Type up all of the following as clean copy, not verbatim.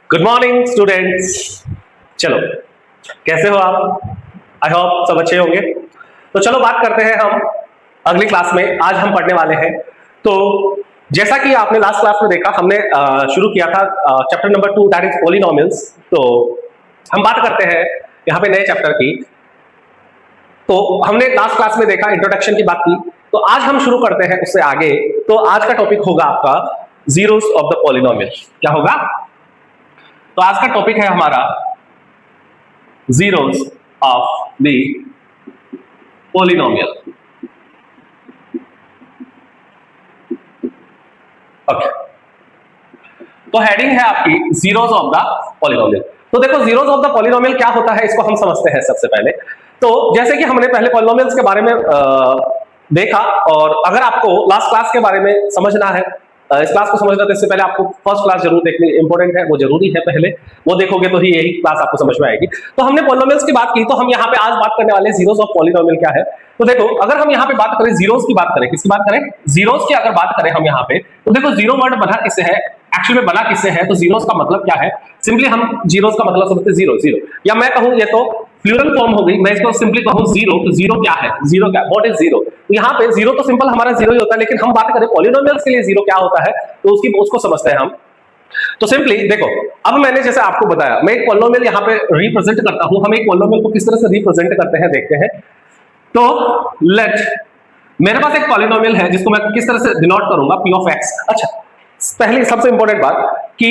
Good morning students. चलो, कैसे हो आप? आई होप सब अच्छे होंगे। तो चलो बात करते हैं हम अगली क्लास में। आज हम पढ़ने वाले हैं, तो जैसा कि आपने लास्ट क्लास में देखा, हमने शुरू किया था chapter number 2 that is polynomials. तो हम बात करते हैं यहाँ पे नए चैप्टर की। तो हमने लास्ट क्लास में देखा, इंट्रोडक्शन की बात की, तो आज हम शुरू करते हैं उससे आगे। तो आज का टॉपिक होगा आपका जीरोस ऑफ द पॉलिनोमियल। क्या होगा? तो आज का टॉपिक है हमारा zeros of the polynomial. Okay, तो हेडिंग है आपकी जीरोस ऑफ द पॉलिनोमियल। तो देखो, जीरोस ऑफ द पॉलिनोमियल क्या होता है, इसको हम समझते हैं सबसे पहले। तो जैसे कि हमने पहले पॉलिनोमियल्स के बारे में देखा, और अगर आपको लास्ट क्लास के बारे में समझना है, इस क्लास को समझना, तो इससे पहले आपको फर्स्ट क्लास जरूर देखनी इंपॉर्टेंट है, वो जरूरी है। पहले वो देखोगे तो ही यही क्लास आपको समझ में आएगी। तो हमने पॉलिनोमियल्स की बात की, तो हम यहाँ पे आज बात करने वाले हैं जीरोस ऑफ पॉलिनोमियल क्या है। तो देखो, अगर हम यहाँ पे बात करें जीरोस की बात करें, किसकी बात करें? जीरोस की अगर बात करें हम यहाँ पे, तो देखो जीरो वर्ड बना किससे है, एक्चुअली में बना किससे है? तो जीरोस का मतलब क्या है? सिंपली हम जीरोस का मतलब समझते हैं जीरो जीरो, या मैं कहूं ये तो प्लूरल फॉर्म हो गई, मैं इसको सिंपली कहूं जीरो। तो जीरो क्या है? जीरो क्या, व्हाट इज जीरो? तो यहाँ पे जीरो तो सिंपल हमारा जीरो ही होता है, लेकिन हम बात करें पॉलिनोमियल्स के लिए जीरो क्या होता है, तो उसको समझते हैं हम। तो सिंपली देखो, अब मैंने जैसे आपको बताया, मैं एक पॉलिनोमियल यहाँ पे रिप्रेजेंट करता हूं। हम एक पॉलिनोमियल को किस तरह से रिप्रेजेंट करते हैं देखते हैं। तो लेट, मेरे पास एक पॉलिनोमियल है जिसको मैं किस तरह से डिनोट करूंगा, पी ऑफ एक्स। अच्छा, पहले सबसे इंपॉर्टेंट बात कि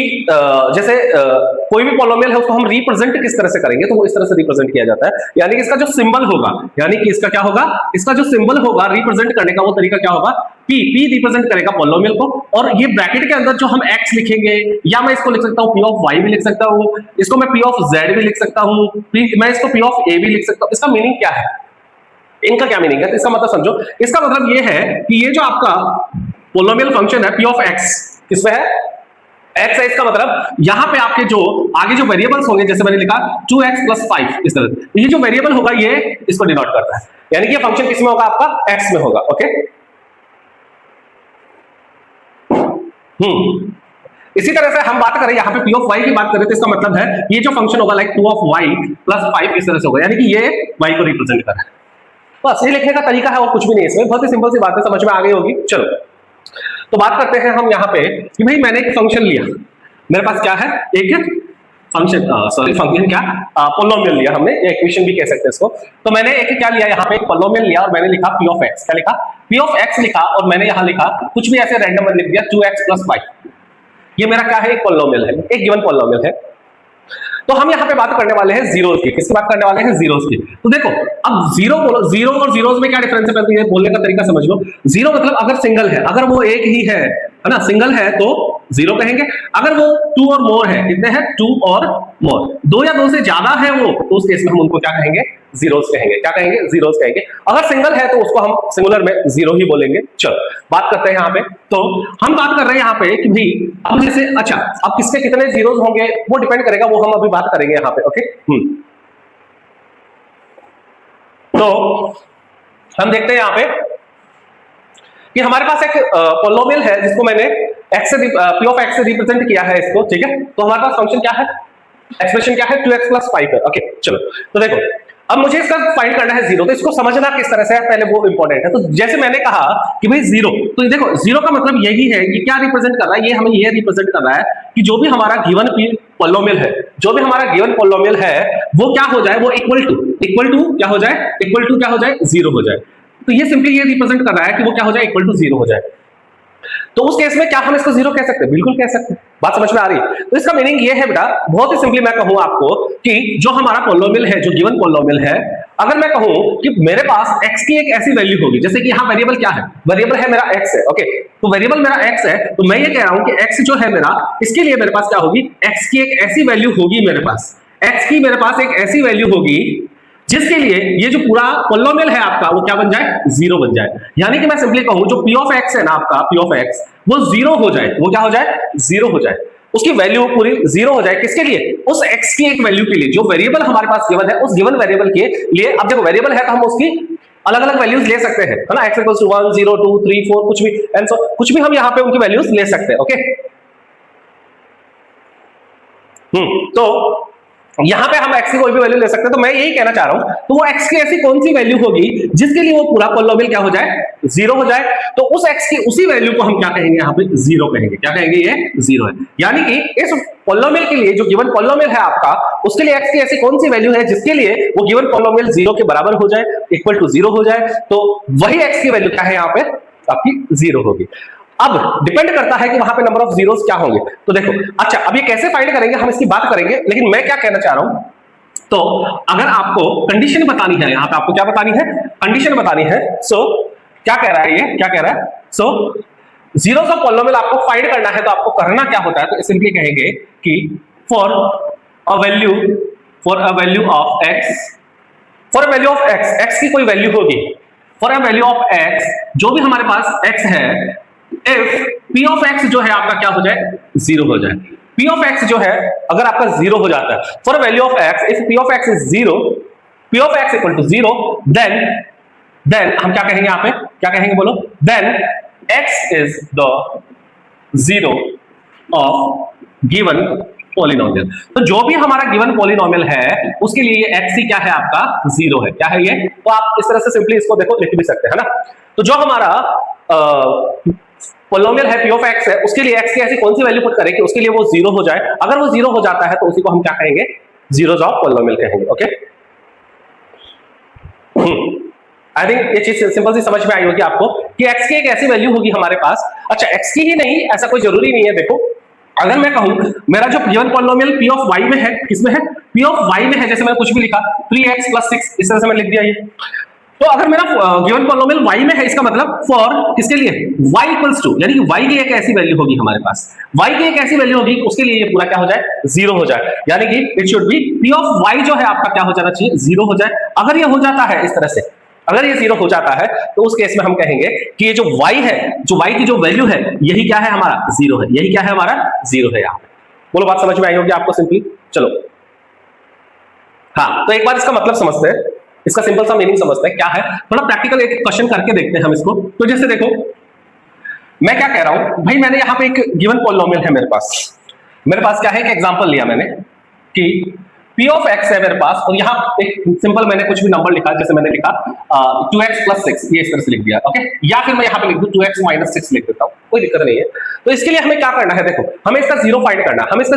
जैसे कोई भी पॉलिनोमियल है उसको हम रिप्रेजेंट किस तरह से करेंगे, तो वो इस तरह से रिप्रेजेंट किया जाता है। यानी कि इसका जो सिंबल होगा, यानी कि इसका क्या होगा, इसका जो सिंबल होगा रिप्रेजेंट करने का, वो तरीका क्या होगा, पी रिप्रेजेंट करेगा पॉलिनोमियल को। और ये ब्रैकेट के अंदर जो हम एक्स लिखेंगे, या मैं इसको लिख सकता हूं पी ऑफ वाई भी लिख सकता हूं, इसको मैं पी ऑफ जेड भी लिख सकता हूं, मैं इसको पी ऑफ ए भी लिख सकता हूं। इसका मीनिंग क्या है, इनका क्या मीनिंग है? तो इसका मतलब समझो, इसका मतलब ये है कि ये जो आपका पॉलिनोमियल फंक्शन है पी ऑफ एक्स, किसमें है? एक्स है। इसका मतलब यहां पे आपके जो आगे जो वेरिएबल्स होंगे, जैसे मैंने लिखा 2x + 5, इस तरह से, ये जो वेरिएबल होगा ये इसको डिनोट करता है। यानी कि ये फंक्शन किसमें होगा? आपका एक्स में होगा। ओके, इसी तरह से हम बात करें यहाँ पे पी ऑफ वाई की बात करें, तो इसका मतलब है ये जो फंक्शन होगा लाइक 2 of y + 5, इस तरह से होगा, यानी कि ये y को रिप्रेजेंट कर रहा है। बस ये लिखने का तरीका है और कुछ भी नहीं है इसमें, बहुत ही सिंपल सी बात है, समझ में आ गई होगी। चलो, तो बात करते हैं हम यहाँ पे कि भाई मैंने एक फंक्शन लिया, मेरे पास क्या है, एक फंक्शन, फंक्शन क्या, पॉलिनोमियल लिया हमने, या इक्वेशन भी कह सकते हैं इसको। तो मैंने एक क्या लिया, यहाँ पे एक पॉलिनोमियल लिया और मैंने लिखा पी ऑफ एक्स। क्या लिखा? पी ऑफ एक्स लिखा, और मैंने यहाँ लिखा कुछ भी ऐसे रैंडम लिख दिया 2x + 5। ये मेरा क्या है? एक पॉलिनोमियल है, एक गिवन पॉलिनोमियल है। तो हम यहाँ पे बात करने वाले हैं जीरोस की। किसकी बात करने वाले हैं? जीरोस की। तो देखो, अब जीरो बोलो, जीरो और जीरोस में क्या डिफरेंस है, पहले ये बोलने का तरीका समझ लो। जीरो मतलब अगर सिंगल है, अगर वो एक ही है ना, सिंगल है तो जीरो कहेंगे। अगर वो 2 और मोर है, कितने हैं? 2 और मोर, 2 या 2 से ज्यादा है वो, तो उस केस में हम उनको क्या कहेंगे? जीरोस कहेंगे। क्या कहेंगे? जीरोस कहेंगे। अगर सिंगल है तो उसको हम सिंगुलर में जीरो ही बोलेंगे। चलो बात करते हैं यहाँ पे। तो हम बात कर रहे हैं यहाँ पे कि भाई अब जैसे, अच्छा, अब किसके कितने जीरोस होंगे वो डिपेंड करेगा, वो हम अभी बात करेंगे यहाँ पे। ओके, तो हम देखते हैं यहाँ पे कि हमारे पास एक पॉलिनोमियल है जिसको मैंने x से पी ऑफ एक्स से रिप्रेजेंट किया है इसको, ठीक है। तो हमारे पास फंक्शन क्या है, एक्सप्रेशन क्या है, 2x + 5 है। ओके, चलो, तो देखो अब मुझे इसका फाइंड करना है जीरो, तो इसको समझना किस तरह से है पहले वो इंपॉर्टेंट है। तो जैसे मैंने कहा कि भाई जीरो, तो देखो जीरो का मतलब यही है कि क्या रिप्रेजेंट कर रहा है, ये हमें ये रिप्रेजेंट कर रहा है कि जो भी हमारा गिवन पॉलिनोमियल है, जो भी हमारा गिवन पॉलिनोमियल है, वो क्या हो जाए, वो इक्वल टू क्या हो जाए, इक्वल टू क्या हो जाए, जीरो हो जाए। तो ये सिंपली ये रिप्रेजेंट कर रहा है कि वो क्या हो जाए, इक्वल टू जीरो हो जाए। तो उस केस में क्या हम इसको जीरो कह सकते हैं? बिल्कुल कह सकते हैं। बात समझ में आ रही है? तो इसका मीनिंग ये है बेटा, बहुत ही सिंपली मैं कहूं आपको कि जो हमारा पॉलिनोमियल है, जो गिवन पॉलिनोमियल है, अगर मैं कहूं कि मेरे पास x की एक ऐसी वैल्यू होगी, जैसे कि यहाँ वेरिएबल क्या है, वेरिएबल है मेरा x है। ओके, तो वेरिएबल मेरा x है, तो मैं ये कह रहा हूं कि x जो है मेरा, इसके लिए मेरे पास क्या होगी, x की एक ऐसी वैल्यू होगी मेरे पास, x की मेरे पास एक ऐसी वैल्यू होगी जिसके लिए ये जो पूरा पॉलिनोमियल है आपका, वो क्या बन जाए, जीरो बन जाए। यानी कि मैं सिंपली कहूं जो पी ऑफ एक्स है ना आपका, पी ऑफ एक्स, वो जीरो हो जाए, वो क्या हो जाए, जीरो हो जाए, उसकी वैल्यू पूरी जीरो हो जाए। किसके लिए? उस एक्स की एक वैल्यू के लिए, जो वेरिएबल हमारे पास गिवन है, उस गिवन वेरिएबल के लिए। अब देखो वेरिएबल है तो हम उसकी अलग अलग वैल्यूज ले सकते हैं, है ना, x = 1 0 2 3 4 कुछ भी, कुछ भी हम यहाँ पे उनकी वैल्यूज ले सकते हैं। ओके, तो यहां पे हम x की कोई भी वैल्यू ले सकते हैं, तो मैं यही कहना चाह रहा हूं, तो वो x की ऐसी कौन सी वैल्यू होगी जिसके लिए वो पूरा पॉलिनोमियल क्या हो जाए, जीरो हो जाए। तो उस x की उसी वैल्यू को हम क्या कहेंगे, यहां पे जीरो कहेंगे। क्या कहेंगे, ये जीरो है। यानी कि इस पॉलिनोमियल के लिए, जो गिवन पॉलिनोमियल है आपका, उसके लिए x की ऐसी कौन सी वैल्यू है जिसके लिए वो गिवन पॉलिनोमियल जीरो के बराबर हो जाए, इक्वल टू जीरो हो जाए। तो वही x की वैल्यू क्या है, यहां पे आपकी जीरो होगी। अब डिपेंड करता है कि वहां पे नंबर ऑफ जीरोस क्या होंगे। तो देखो, अच्छा अब ये कैसे फाइंड करेंगे हम इसकी बात करेंगे, लेकिन मैं क्या कहना चाह रहा हूं, तो अगर आपको कंडीशन बतानी है, यहां पे आपको क्या बतानी है, कंडीशन बतानी है। सो क्या कह रहा है, ये क्या कह रहा है, सो जीरोस ऑफ पॉलिनोमियल आपको फाइंड करना है, तो आपको करना क्या होता है, तो सिंपली कहेंगे कि for a value of x, for a value of x, x की कोई वैल्यू होगी, for a value of x, जो भी हमारे पास एक्स है, इफ p ऑफ x जो है आपका क्या हो जाए, जीरो हो जाए। p ऑफ x जो है अगर आपका जीरो हो जाता है, for value of x, if p of x is zero, p of x equal to zero, then हम क्या कहेंगे, यहां पे क्या कहेंगे, बोलो, then x is the zero of given polynomial. तो जो भी हमारा गिवन पॉलिनोमियल है उसके लिए ये x ही क्या है, आपका जीरो है। क्या है ये, तो आप इस तरह से सिंपली इसको देखो, लिख भी सकते हैं ना। तो जो हमारा पॉलिनोमियल है p ऑफ x है, उसके लिए x की ऐसी कौन सी वैल्यू पुट करें कि उसके लिए वो जीरो हो जाए। अगर वो जीरो हो जाता है तो उसी को हम क्या कहेंगे, जीरोस ऑफ पॉलिनोमियल कहेंगे। ओके, आई थिंक ये चीज सिंपल सी समझ में आई होगी आपको कि x की एक ऐसी वैल्यू होगी हमारे पास। अच्छा, x की ही नहीं, ऐसा कोई जरूरी नहीं है। देखो, अगर मैं कहूं मेरा जो given polynomial p of y में है, किसमें है, p ऑफ y में है, जैसे मैंने कुछ भी लिखा 3x + 6, इस तरह से मैंने लिख दिया ये। तो अगर मेरा गिवन पॉलिनोमियल y में है, इसका मतलब फॉर किसके लिए, y इक्वल्स टू, यानी कि y की एक ऐसी वैल्यू होगी हमारे पास, y की एक ऐसी वैल्यू होगी उसके लिए ये पूरा क्या हो जाए, जीरो हो जाए। यानी कि it should be p of y जो है आपका क्या हो जाना चाहिए, जीरो हो जाए। अगर ये हो जाता है इस तरह से, अगर ये जीरो हो जाता है तो उस केस में हम कहेंगे कि ये जो y है, जो y की जो वैल्यू है, यही क्या है हमारा, जीरो है। यही क्या है हमारा, जीरो है। यहाँ बोलो, बात समझ में आई होगी आपको सिंपली। चलो, हाँ, तो एक बार इसका मतलब समझते हैं, इसका सिंपल सा मीनिंग समझते हैं क्या है। थोड़ा प्रैक्टिकल एक क्वेश्चन करके देखते हैं हम इसको। तो जैसे देखो, मैं क्या कह रहा हूं भाई, मैंने यहां पे एक गिवन पॉलिनोमियल है मेरे पास क्या है, एक एग्जांपल लिया मैंने कि p ऑफ x है मेरे पास, और यहाँ एक सिंपल मैंने कुछ भी नंबर लिखा, जैसे मैंने लिखा 2x + 6, ये इस तरह से लिख दिया। ओके, या फिर मैं यहाँ पे लिख दूं 2x - 6 लिख देता हूँ, कोई दिक्कत नहीं है। तो इसके लिए हमें क्या करना है, देखो, हमें इसका जीरो फाइंड करना है। इसका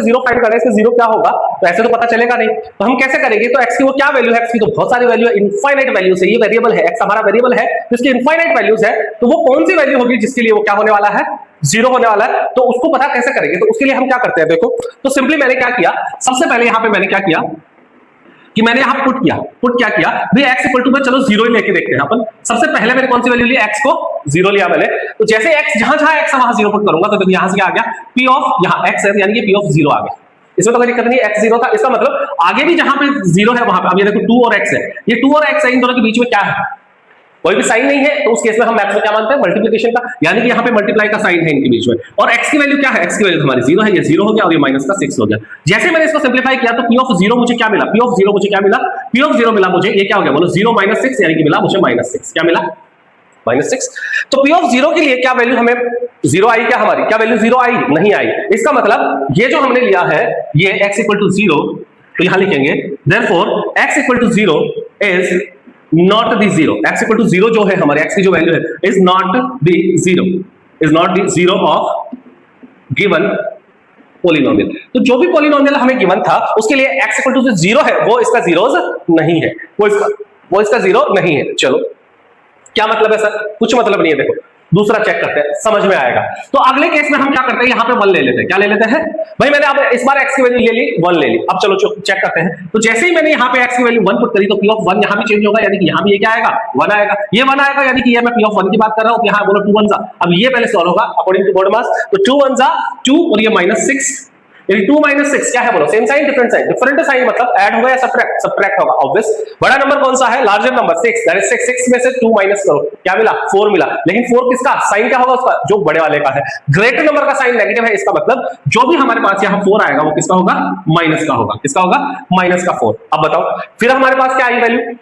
जीरो क्या होगा, तो ऐसे तो पता चलेगा नहीं, तो हम कैसे करेंगे, तो x की वो क्या वैल्यू है, x की तो बहुत सारी वैल्यू है, इनफाइनाइट वैल्यूज है, ये वेरिएबल है, x हमारा वेरिएबल है, तो इसकी इनफाइनाइट वैल्यूज है, तो वो कौन सी वैल्यू होगी जिसके लिए वो क्या होने वाला है, जीरो होने वाला है। तो उसको पता कैसे करेंगे, तो उसके लिए हम क्या करते हैं, देखो, तो सिंपली मैंने क्या किया, सबसे पहले यहाँ पे मैंने क्या किया कि मैंने यहां पुट क्या किया भाई, x इक्वल टू में चलो जीरो ही लेके देखते हैं अपन। सबसे पहले मैंने कौन सी वैल्यू ली, x को जीरो लिया मैंने। तो जैसे x जहां x है वहां जीरो पुट करूंगा, तो देखो यहां से क्या आ गया, p ऑफ, यहां x है यानी कि p ऑफ जीरो आ गया। इसमें तो कोई दिक्कत नहीं, x जीरो था, इसका मतलब आगे भी जहां पे जीरो है वहां पे, अब ये देखो 2 और x है, ये 2 और x है, इन दोनों के बीच में क्या है, कोई भी साइन नहीं है, तो उस केस में हम मैथ्स में क्या मानते हैं, मल्टीप्लिकेशन का, यानी कि यहाँ पे मल्टीप्लाई का साइन है इनके बीच में। और x की वैल्यू क्या है, x की वैल्यू हमारी जीरो है, ये जीरो हो गया, और ये -6 हो गया। जैसे मैंने इसको सिंप्लीफाई किया तो p ऑफ जीरो मुझे क्या मिला, p ऑफ जीरो मुझे क्या मिला, p ऑफ जीरो मिला मुझे, ये क्या हो गया, बोलो 0 - 6, यानी कि मिला मुझे -6, क्या मिला, -6। तो p ऑफ जीरो के लिए क्या वैल्यू हमें, जीरो आई क्या हमारी, क्या वैल्यू जीरो आई, नहीं आई। इसका मतलब ये जो हमने लिया है, ये x इक्वल टू जीरो, तो यहां लिखेंगे therefore x equal to zero is not the zero, x equal to zero जो है हमारे x की जो वैल्यू है, is not the zero of given polynomial. तो जो भी पॉलिनोमियल हमें गिवन था उसके लिए x इक्वल टू जीरो है, वो इसका जीरोस नहीं है, वो इसका जीरो नहीं है। चलो, क्या मतलब है सर, कुछ मतलब नहीं है। देखो, दूसरा चेक करते हैं, समझ में आएगा। तो अगले केस में हम क्या करते हैं, यहाँ पे 1 ले लेते हैं। क्या ले लेते हैं भाई, मैंने अब इस बार x की वैल्यू ले ली, 1 ले ली। अब चलो चेक करते हैं। तो जैसे ही मैंने यहाँ पे x की वैल्यू 1 पुट करी, तो p ऑफ 1 यहाँ भी चेंज होगा, यानी कि यहाँ भी ये क्या आएगा, 1 आएगा, ये 1 आएगा, यानी कि ये मैं p ऑफ 1 की बात कर रहा हूँ। यहाँ बोलो 2 1 अब ये पहले सॉल्व होगा अकॉर्डिंग टू बोर्ड मास, तो 2 1 2 और ये -6, यानी 2 - 6 क्या है, बोलो, same sign different sign, different sign मतलब ऐड होगा या सब्ट्रैक्ट होगा, ऑब्वियस। बड़ा नंबर कौन सा है, लार्जर नंबर 6, दैट इज 6 में से 2 माइनस करो, क्या मिला, 4 मिला। लेकिन 4 किसका साइन क्या होगा, उसका जो बड़े वाले का है। ग्रेटर नंबर का साइन नेगेटिव है, इसका मतलब जो भी हमारे पास यहाँ 4 आएगा वो किसका होगा, माइनस का होगा। किसका होगा, माइनस का 4। अब बताओ फिर हमारे पास क्या आई वैल्यू,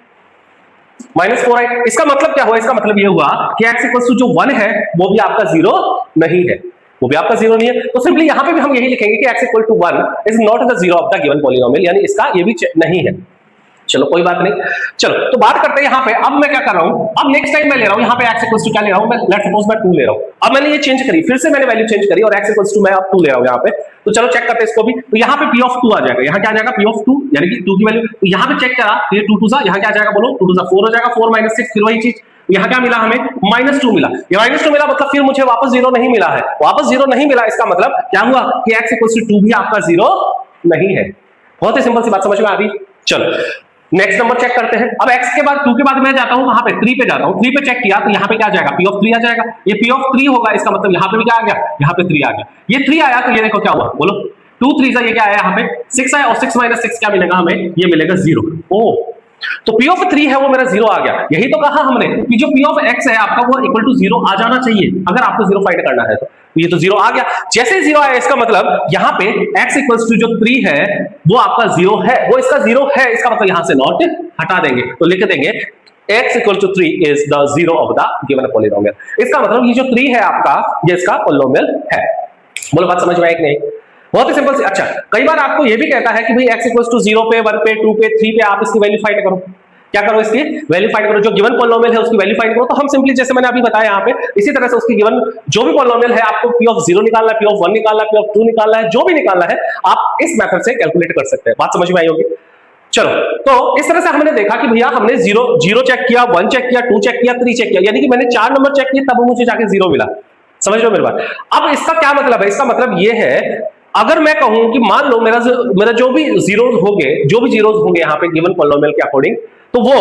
-4 आई। इसका मतलब क्या हुआ, इसका मतलब ये हुआ कि x इक्वल टू जो 1 है वो भी आपका जीरो नहीं है। वो भी आपका जीरो नहीं है। तो सिंपली यहां पे भी हम यही लिखेंगे कि x equal to 1 is not the zero of the given polynomial, यानी इसका ये भी नहीं है। चलो कोई बात नहीं, चलो तो बात करते हैं यहाँ पे। अब मैं क्या कर रहा हूं, अब नेक्स्ट टाइम मैं ले रहा हूं यहाँ पे x इक्वल्स टू क्या ले रहा हूं मैं, लेट्स सपोज मैं 2 ले रहा हूं। अब मैंने ये चेंज करी, फिर से मैंने वैल्यू चेंज करी और x इक्वल्स टू मैं अब 2 ले रहा हूं यहाँ पे। तो चलो चेक करते हैं इसको भी। तो यहाँ पे p ऑफ 2 आ जाएगा, यहाँ क्या आ जाएगा p ऑफ 2 यानी कि 2 की वैल्यू। तो यहाँ पे चेक करा तो ये 2 2 सा, यहाँ क्या आ जाएगा बोलो, 2 2 सा 4 हो जाएगा, 4 माइनस 6 फिर वही चीज। यहाँ क्या मिला हमें, -2 मिला। ये -2 मिला मतलब फिर मुझे वापस जीरो नहीं मिला है, वापस जीरो नहीं मिला, इसका मतलब क्या हुआ कि x इक्वल्स टू 2 भी आपका जीरो नहीं है। बहुत ही सिंपल सी बात समझ में आ गई। चलो नेक्स्ट नंबर चेक करते हैं। अब x के बाद 2 के बाद मैं जाता हूं वहां पे 3 पे जाता हूं, 3 पे चेक किया तो यहाँ पे क्या आ जाएगा, p ऑफ 3 आ जाएगा। ये p ऑफ 3 होगा, इसका मतलब यहाँ पे भी क्या आ गया, यहाँ पे 3 आ गया। ये 3 आया तो ये देखो क्या हुआ बोलो, 2 3 सा ये क्या आया यहाँ पे 6 आया, और 6 माइनस 6 क्या मिलेगा हमें, ये मिलेगा 0। ओ तो p ऑफ 3 है वो मेरा 0 आ गया। यही तो कहा हमने कि जो p ऑफ x है आपका वो इक्वल टू 0 आ जाना चाहिए अगर आपको 0 फाइंड करना है। तो ये तो 0 आ गया। जैसे 0 आया इसका मतलब यहाँ पे x इक्वल्स टू जो 3 है वो आपका 0 है, वो इसका 0 है, इसका मतलब यहां से नॉट हटा देंगे तो लिख देंगे x equal to 3 is the 0 of the given polynomial. इसका मतलब ये जो 3 है आपका ये इसका पॉलिनोमियल है। बोलो बात समझ में आई कि नहीं? बहुत ही सिंपल सी। अच्छा कई बार आपको ये भी कहता है कि भाई x इक्वल्स टू 0 पे 1 पे 2 पे 3 पे आप इसकी वैल्यू फाइंड करो। क्या करो, इसकी वैल्यू फाइंड करो, जो गिवन पॉलिनोमियल है उसकी वैल्यू फाइंड करो। तो हम सिंपली जैसे मैंने अभी बताया यहाँ पे इसी तरह से उसकी गिवन जो भी पॉलिनोमियल है आपको p ऑफ 0 निकालना है, p ऑफ 1 निकालना है, p ऑफ 2 निकालना है, जो भी निकालना है आप इस मेथड से कैलकुलेट कर सकते हैं। बात समझ में आई होगी। चलो तो इस तरह से हमने देखा कि भैया हमने 0 चेक किया, 1 चेक किया, 2 चेक किया, 3 चेक किया, यानी कि मैंने 4 नंबर चेक किए तब मुझे जाके 0 मिला। समझ लो मेरी बात। अब इसका क्या मतलब है, इसका मतलब ये है अगर मैं कहूं कि मान लो मेरा जो भी जीरोस होंगे यहाँ पे गिवन पॉलिनोमियल के अकॉर्डिंग, तो वो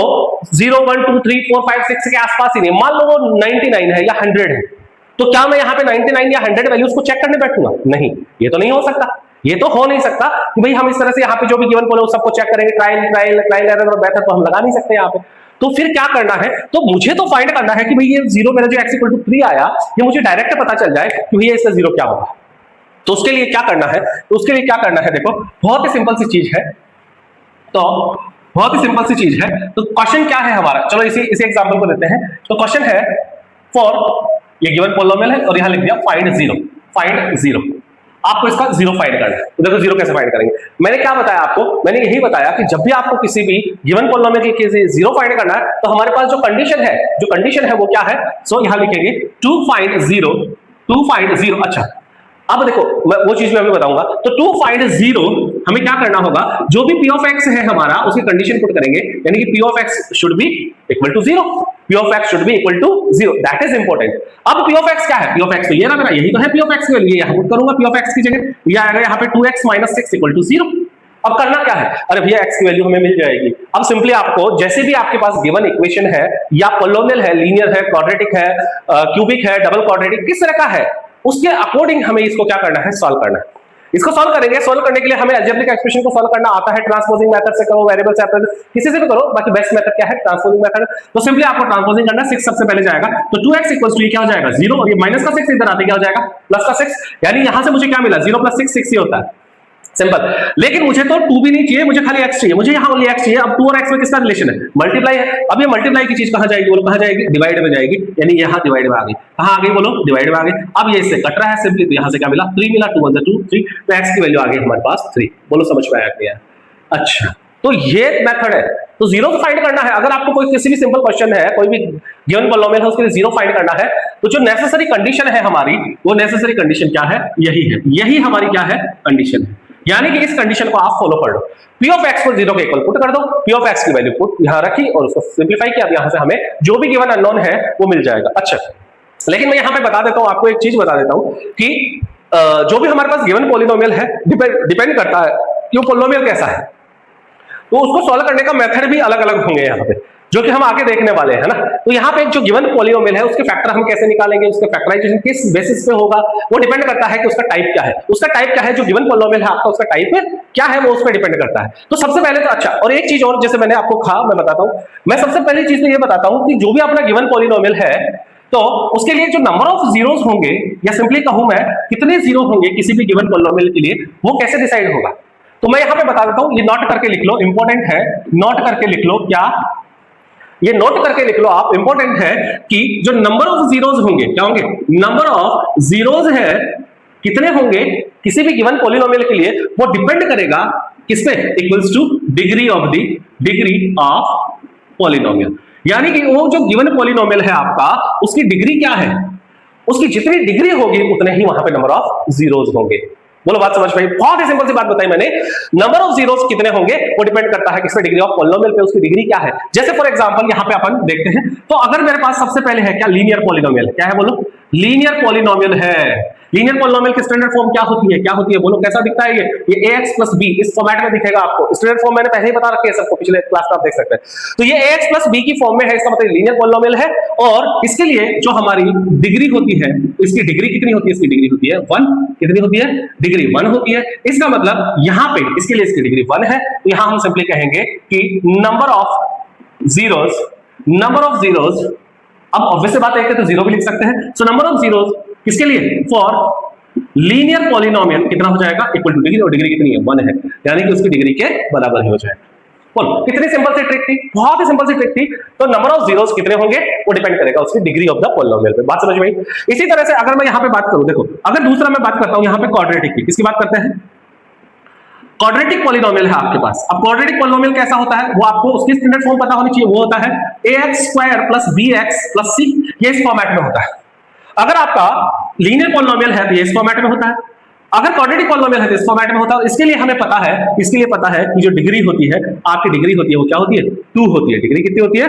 0 1 2 3 4 5 6 के आसपास ही नहीं, मान लो वो 99 है या 100 है, तो क्या मैं यहाँ पे 99 या 100 वैल्यूज को चेक करने बैठूंगा? नहीं, ये तो नहीं हो सकता। ये तो हो नहीं सकता कि भाई हम इस तरह से यहाँ पे जो भी गिवन पॉलिनोमियल सबको चेक करेंगे, ट्रायल एरर और मेथड तो हम लगा नहीं सकते यहाँ पे। तो फिर क्या करना है, तो मुझे तो फाइंड करना है कि भाई ये 0 मेरा जो x इक्वल टू 3 आया ये मुझे डायरेक्ट पता चल जाए कि भैया इसका 0 क्या होगा। तो उसके लिए क्या करना है, देखो बहुत ही सिंपल सी चीज है। तो क्वेश्चन क्या है हमारा, चलो इसी एग्जांपल को लेते हैं। तो क्वेश्चन है फॉर ये गिवन पॉलिनोमियल है और यहां लिख दिया फाइंड 0। आपको इसका 0 फाइंड करना है। तो देखो 0 कैसे फाइंड करेंगे, मैंने क्या बताया आपको, मैंने यही बताया कि जब भी आपको किसी भी गिवन पॉलिनोमियल के 0 फाइंड करना है तो हमारे पास जो कंडीशन है वो क्या है, सो यहां लिखेंगे टू फाइंड 0। अच्छा अब देखो मैं वो चीज मैं अभी बताऊंगा। तो टू फाइंड 0 हमें क्या करना होगा, जो भी p ऑफ x है हमारा उसकी कंडीशन पुट करेंगे, यानी कि p of x should be equal to 0। p of x should be equal to 0, that is important. अब p ऑफ x क्या है, p ऑफ x तो ये ना मेरा, यही तो है p ऑफ x की वैल्यू, यहां पुट करूंगा p ऑफ x की जगह, ये आएगा यहाँ पे 2x - 6 इक्वल टू 0। अब करना क्या है, अरे भैया x की वैल्यू हमें मिल जाएगी। अब सिंपली आपको जैसे भी आपके पास गिवन इक्वेशन है या पॉलिनोमियल है, लीनियर है, क्वाड्रेटिक है, क्यूबिक है, डबल क्वाड्रेटिक, किस तरह का है उसके अकॉर्डिंग हमें इसको क्या करना है, सॉल्व करना है। इसको सॉल्व करेंगे, सॉल्व करने के लिए हमें अलजेब्रिक एक्सप्रेशन को सॉल्व करना आता है, ट्रांसपोजिंग मेथड से करो, वेरिएबल से किसी से भी करो, बाकी बेस्ट मेथड क्या है, ट्रांसपोजिंग मेथड। तो सिंपली आपको ट्रांसपोजिंग करना, 6 सबसे पहले जाएगा, तो 2x इक्वल्स टू ये क्या हो जाएगा 0, और ये माइनस का 6 इधर आते क्या हो जाएगा प्लस का 6, यानी यहां से मुझे क्या मिला 0 + 6 6 ही होता है, सिंपल। लेकिन मुझे तो 2 भी नहीं चाहिए, मुझे खाली x चाहिए, मुझे यहां ओनली x चाहिए। अब 2 और x में किसका रिलेशन है, मल्टीप्लाई है। अब ये मल्टीप्लाई की चीज कहां जाएगी, बोलो कहां जाएगी, डिवाइड में जाएगी, यानी यहां डिवाइड में आ गई, कहां आ गई बोलो, डिवाइड में आ गई। अब ये इससे कट रहा है सिंपली, तो यहां से क्या मिला 3 मिला, 2 1 2 3, तो x की वैल्यू आ गई हमारे पास 3। बोलो समझ में आया क्या? अच्छा तो ये मेथड है। तो 0 तो फाइंड करना है, अगर आपको कोई किसी भी सिंपल क्वेश्चन है, कोई भी गिवन पॉलिनोमियल है उसके लिए 0 फाइंड करना है, तो जो नेसेसरी कंडीशन है हमारी, वो नेसेसरी कंडीशन क्या है, यही हमारी क्या है कंडीशन है। यानी कि इस कंडीशन को आप फॉलो कर लो, p ऑफ x को 0 के इक्वल पुट कर दो, p ऑफ x की वैल्यू पुट यहां रखी और उसको सिंपलीफाई किया, यहां से हमें जो भी गिवन अननोन है वो मिल जाएगा। अच्छा लेकिन मैं यहां पे बता देता हूं आपको, एक चीज बता देता हूं कि जो भी हमारे पास गिवन पॉलिनोमियल है डिपेंड करता है कि वो पॉलिनोमियल कैसा है, तो उसको सॉल्व करने का मेथड भी अलग अलग होंगे यहाँ पे, जो कि हम आगे देखने वाले हैं ना। तो यहाँ पे जो गिवन पॉलिनोमियल है उसके फैक्टर हम कैसे निकालेंगे, उसके फैक्टराइजेशन किस बेसिस पे होगा, वो डिपेंड करता है कि उसका टाइप क्या है। जो गिवन पॉलिनोमियल है आपका उसका टाइप क्या है वो उस पर डिपेंड करता है। तो सबसे पहले तो अच्छा, और एक चीज और जैसे मैंने आपको कहा, मैं बताता हूं, मैं सबसे पहली चीज तो ये बताता हूं कि जो भी अपना गिवन पॉलिनोमियल है तो उसके लिए जो नंबर ऑफ जीरोस होंगे, या सिंपली कहूं मैं कितने जीरो होंगे किसी भी गिवन पॉलिनोमियल के लिए, वो कैसे डिसाइड होगा। तो मैं यहां पे बता देता हूं, ये नोट करके लिख लो, इंपॉर्टेंट है, नोट करके लिख लो, क्या ये नोट करके लिख लो आप, इंपॉर्टेंट है कि जो नंबर ऑफ जीरोस होंगे, क्या होंगे, नंबर ऑफ जीरोस है कितने होंगे किसी भी गिवन पॉलिनोमियल के लिए वो डिपेंड करेगा किस पे, equals two degree of polynomial. यानी कि वो जो गिवन पॉलिनोमियल है आपका, उसकी डिग्री क्या है, उसकी जितनी डिग्री होगी उतने ही वहां पे नंबर ऑफ जीरोस होंगे। बोलो बात समझ में? बहुत ही सिंपल सी बात बताई मैंने। नंबर ऑफ जीरोस कितने होंगे वो डिपेंड करता है किसपे, डिग्री ऑफ पॉलिनोमियल पे, उसकी डिग्री क्या है। जैसे फॉर एग्जांपल यहां पे अपन देखते हैं, तो अगर मेरे पास सबसे पहले है क्या, लीनियर पॉलिनोमियल। क्या है बोलो? लीनियर पॉलिनोमियल है। लीनियर पॉलिनोमियल की स्टैंडर्ड फॉर्म क्या होती है, क्या होती है बोलो? कैसा दिखता है ये ax प्लस b इस फॉर्मेट में दिखेगा आपको। स्टैंडर्ड फॉर्म मैंने पहले ही बता रखी है सबको, पिछले क्लास में आप देख सकते हैं। तो ये ax प्लस b की फॉर्म में है, इसका मतलब लीनियर पॉलिनोमियल है। और इसके लिए जो हमारी डिग्री होती है, इसकी डिग्री कितनी होती है? इसकी डिग्री होती है 1। कितनी होती है? डिग्री 1 होती है। इसका मतलब यहां पे इसके लिए इसकी डिग्री 1 है, तो यहां हम सिंपली कहेंगे कि नंबर ऑफ जीरोस, अब ऑब्वियस बात है कि तो जीरो भी लिख सकते हैं। सो नंबर ऑफ जीरोस किसके लिए? फॉर लीनियर पॉलिनोमियल कितना हो जाएगा? इक्वल टू डिग्री, और डिग्री कितनी है? 1 है, यानी कि उसकी डिग्री के बराबर ही हो जाएगा। बोलो कितनी सिंपल सी ट्रिक थी, बहुत ही सिंपल सी ट्रिक थी। तो नंबर ऑफ जीरोस कितने होंगे वो डिपेंड करेगा उसकी डिग्री ऑफ द पॉलिनोमियल पे। बात समझ में आई? इसी तरह से अगर मैं यहां पे बात करूं, देखो अगर दूसरा मैं बात करता हूं यहां पे क्वाड्रेटिक की, किसकी बात करते हैं? क्वाड्रेटिक पॉलिनोमियल है आपके पास। अब क्वाड्रेटिक पॉलिनोमियल कैसा होता है वो आपको उसकी स्टैंडर्ड फॉर्म पता होनी चाहिए। वो होता है ax² plus bx plus c, ये इस फॉर्मेट में होता है। अगर आपका लीनियर पॉलिनोमियल है तो ये इस फॉर्मेट में होता है, अगर क्वाड्रेटिक पॉलिनोमियल है तो इस फॉर्मेट में होता है। इसके लिए हमें पता है, इसके लिए पता है कि जो डिग्री होती है, आपकी डिग्री होती है वो क्या होती है? 2 होती है। डिग्री कितनी होती है?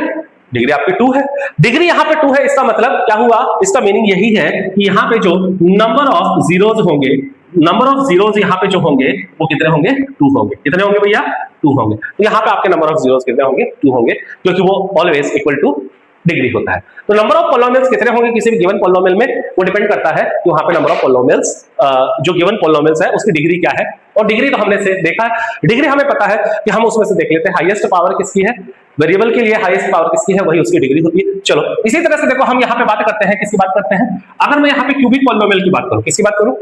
डिग्री आपकी 2 है। डिग्री यहां पे 2 है, इसका मतलब क्या हुआ? इसका मीनिंग यही है कि यहां पे जो नंबर ऑफ जीरोस होंगे, नंबर ऑफ जीरोस यहां पे जो होंगे वो कितने होंगे? 2 होंगे। कितने होंगे भैया? 2 होंगे। तो यहां पे आपके नंबर ऑफ जीरोस कितने होंगे? 2 होंगे, क्योंकि वो ऑलवेज इक्वल टू डिग्री होता है। तो नंबर ऑफ पॉलिनोमियल्स कितने होंगे किसी भी गिवन पॉलिनोमियल में, वो डिपेंड करता है कि वहां पे नंबर ऑफ पॉलिनोमियल्स, जो गिवन पॉलिनोमियल्स है उसकी डिग्री क्या है। और डिग्री तो हमने से देखा है, डिग्री हमें पता है कि हम उसमें से देख लेते हैं हाईएस्ट पावर किसकी है, वेरिएबल के लिए हाईएस्ट पावर किसकी है, वही उसकी डिग्री होती है। चलो इसी तरह से देखो हम यहाँ पे बात करते हैं, किसकी बात करते हैं? अगर मैं यहाँ पे क्यूबिक पॉलिनोमियल की बात करूं, किसकी बात करूं?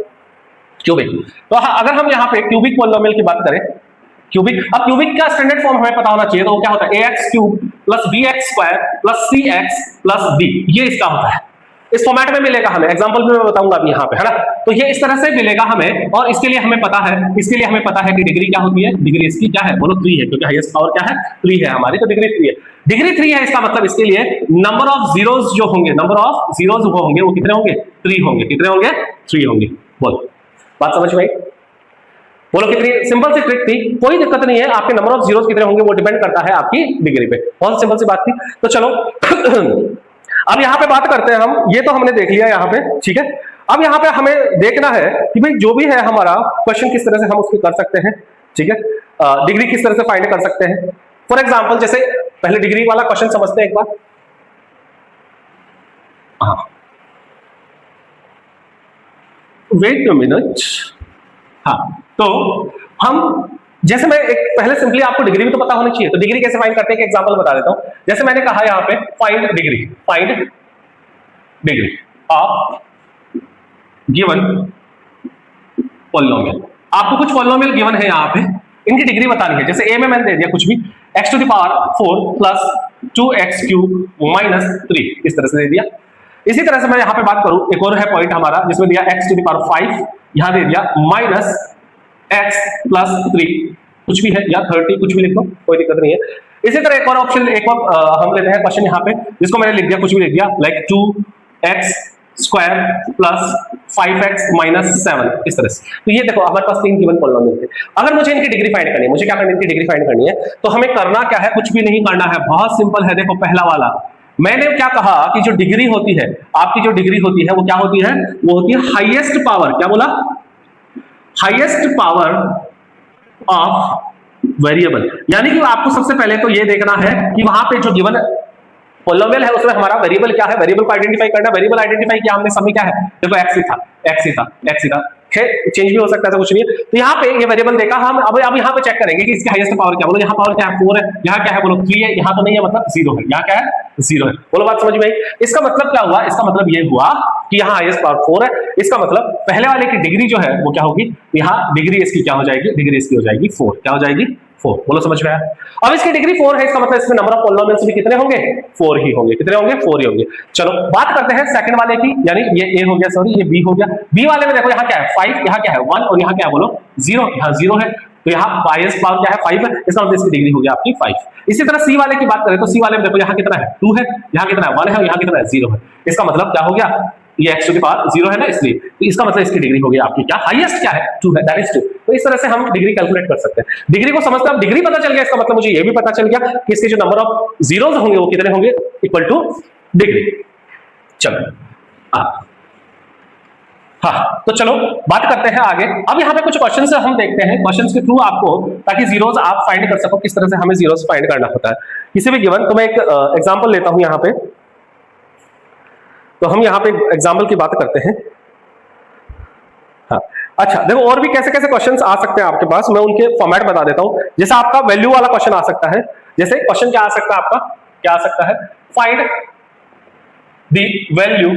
क्यूबिक। तो अगर हम यहाँ पे क्यूबिक पॉलिनोमियल की बात करें, क्यूबिक, अब क्यूबिक का स्टैंडर्ड फॉर्म हमें पता होना चाहिए। तो वो क्या होता है? ax³ plus bx² plus cx plus d, ये इसका होता है। इस फॉर्मेट में मिलेगा हमें, एग्जांपल में मैं बताऊंगा अभी यहाँ पे, है ना। तो ये इस तरह से मिलेगा हमें, और इसके लिए हमें पता है, कि डिग्री क्या होती है? डिग्री इसकी क्या है बोलो? 3 है, क्योंकि हाईएस्ट पावर क्या है? 3 है हमारी, तो डिग्री 3 है। डिग्री 3 है, इसका मतलब इसके लिए नंबर ऑफ जीरोस जो होंगे, नंबर ऑफ जीरोस वो होंगे, वो कितने होंगे? 3 होंगे। कितने होंगे? 3 होंगे। बोलो बात समझ में आई? बोलो कितनी सिंपल सी ट्रिक थी, कोई दिक्कत नहीं है। आपके नंबर ऑफ जीरोस कितने होंगे वो डिपेंड करता है आपकी डिग्री पे। बहुत सिंपल सी बात थी। तो चलो अब यहां पे बात करते हैं हम, ये तो हमने देख लिया यहां पे, ठीक है। अब यहां पे हमें देखना है कि भाई जो भी है हमारा क्वेश्चन किस तरह से हम उसको कर सकते हैं, ठीक है। डिग्री किस तरह से फाइंड कर सकते हैं। फॉर एग्जाम्पल जैसे पहले डिग्री वाला क्वेश्चन समझते हैं एक बार। Wait a minute. हाँ, तो हम जैसे मैं एक पहले सिंपली आपको डिग्री भी तो पता होनी चाहिए। तो डिग्री कैसे फाइंड करते हैं, एक एग्जांपल बता देता हूं। जैसे मैंने कहा यहां पे find degree of given polynomial. आपको कुछ पॉलिनोमियल गिवन है यहां पे, इनकी डिग्री बतानी है। जैसे ए में मैंने दे दिया कुछ भी, x⁴ प्लस 2x³ - 3, इस तरह से दे दिया। इसी तरह से मैं यहां पे बात करूं, एक और है पॉइंट हमारा जिसमें दिया x⁵, यहां दे दिया -x + 3, कुछ भी है, या 30 कुछ भी लिख दो, कोई दिक्कत नहीं है। इसी तरह एक और ऑप्शन, एक और हम लेते हैं क्वेश्चन यहां पे, जिसको मैंने लिख दिया, कुछ भी लिख दिया, लाइक 2x² + 5x - 7, इस तरह से। तो ये देखो हमारे पास 3 गिवन पॉलिनोमियल थे। अगर मुझे इनकी डिग्री फाइंड करनी है, मुझे क्या करनी है? इनकी डिग्री फाइंड करनी है। तो हमें करना क्या है? कुछ भी नहीं करना है, बहुत सिंपल है। देखो पहला वाला मैंने क्या कहा कि जो डिग्री होती है, आपकी जो डिग्री होती है वो क्या होती है? वो होती है हाईएस्ट पावर, क्या बोला? Highest power of variable. यानी कि आपको सबसे पहले तो ये देखना है कि वहां पे जो गिवन पॉलिनोमियल है उसमें हमारा वेरिएबल क्या है, वेरिएबल को आइडेंटिफाई करना। वेरिएबल आइडेंटिफाई किया हमने, समय क्या है? देखो x ही था, खैर चेंज भी हो सकता है, कुछ नहीं है। तो यहाँ पे ये वेरिएबल देखा हम, अब यहाँ पे चेक करेंगे कि इसकी हाईएस्ट पावर क्या। बोलो यहाँ पावर क्या है? 4 है। यहाँ क्या है? बोलो 3 है। यहाँ तो नहीं है, मतलब 0 है। यहाँ क्या है? 0 है। बोलो बात समझ में आई? इसका मतलब क्या हुआ? इसका मतलब ये हुआ कि यहाँ हाईएस्ट पावर 4 है। इसका मतलब पहले वाले की डिग्री जो है वो क्या होगी? यहाँ डिग्री इसकी क्या हो जाएगी? डिग्री इसकी हो जाएगी 4। क्या हो जाएगी? 4। बोलो समझ में आया? अब इसकी डिग्री 4 है, इसका मतलब इसमें नंबर ऑफ पॉलिनोमियल्स भी कितने होंगे? 4 ही होंगे। कितने होंगे? 4 ही होंगे। चलो बात करते हैं सेकंड वाले की, यानी ये ए हो गया, सॉरी ये बी हो गया। बी वाले में देखो यहाँ क्या है 5, यहाँ क्या है 1 और यहाँ क्या है बोलो 0। यहाँ 0 है तो यहाँ बायस पावर क्या है 5 है, इसका मतलब इसकी डिग्री हो गया आपकी 5। इसी तरह सी वाले की बात करें तो सी वाले में देखो यहाँ कितना है 2 है, यहाँ कितना है 1 है और यहाँ कितना है 0 है। इसका मतलब क्या हो गया, ये x की पावर 0 है ना, इसलिए तो इसका मतलब इसकी डिग्री होगी आपकी क्या, हाईएस्ट क्या है 2 है, दैट इज 2। तो इस तरह से हम डिग्री कैलकुलेट कर सकते हैं। डिग्री को समझते हैं, डिग्री पता चल गया, इसका मतलब मुझे ये भी पता चल गया कि इसके जो नंबर ऑफ जीरोस होंगे वो कितने होंगे, इक्वल टू डिग्री। चलो हाँ, तो चलो बात करते हैं आगे। अब यहाँ पे कुछ क्वेश्चन से हम देखते हैं, क्वेश्चन के थ्रू आपको, ताकि जीरोस आप फाइंड कर सको किस तरह से हमें जीरोस फाइंड करना होता है किसी भी गिवन। तो मैं एक एग्जांपल लेता हूं यहाँ पे, तो हम यहाँ पे एग्जांपल की बात करते हैं। हाँ अच्छा, देखो और भी कैसे कैसे क्वेश्चंस आ सकते हैं आपके पास, मैं उनके फॉर्मेट बता देता हूं। जैसे आपका वैल्यू वाला क्वेश्चन आ सकता है, जैसे क्वेश्चन क्या आ सकता है आपका, क्या आ सकता है, फाइंड द वैल्यू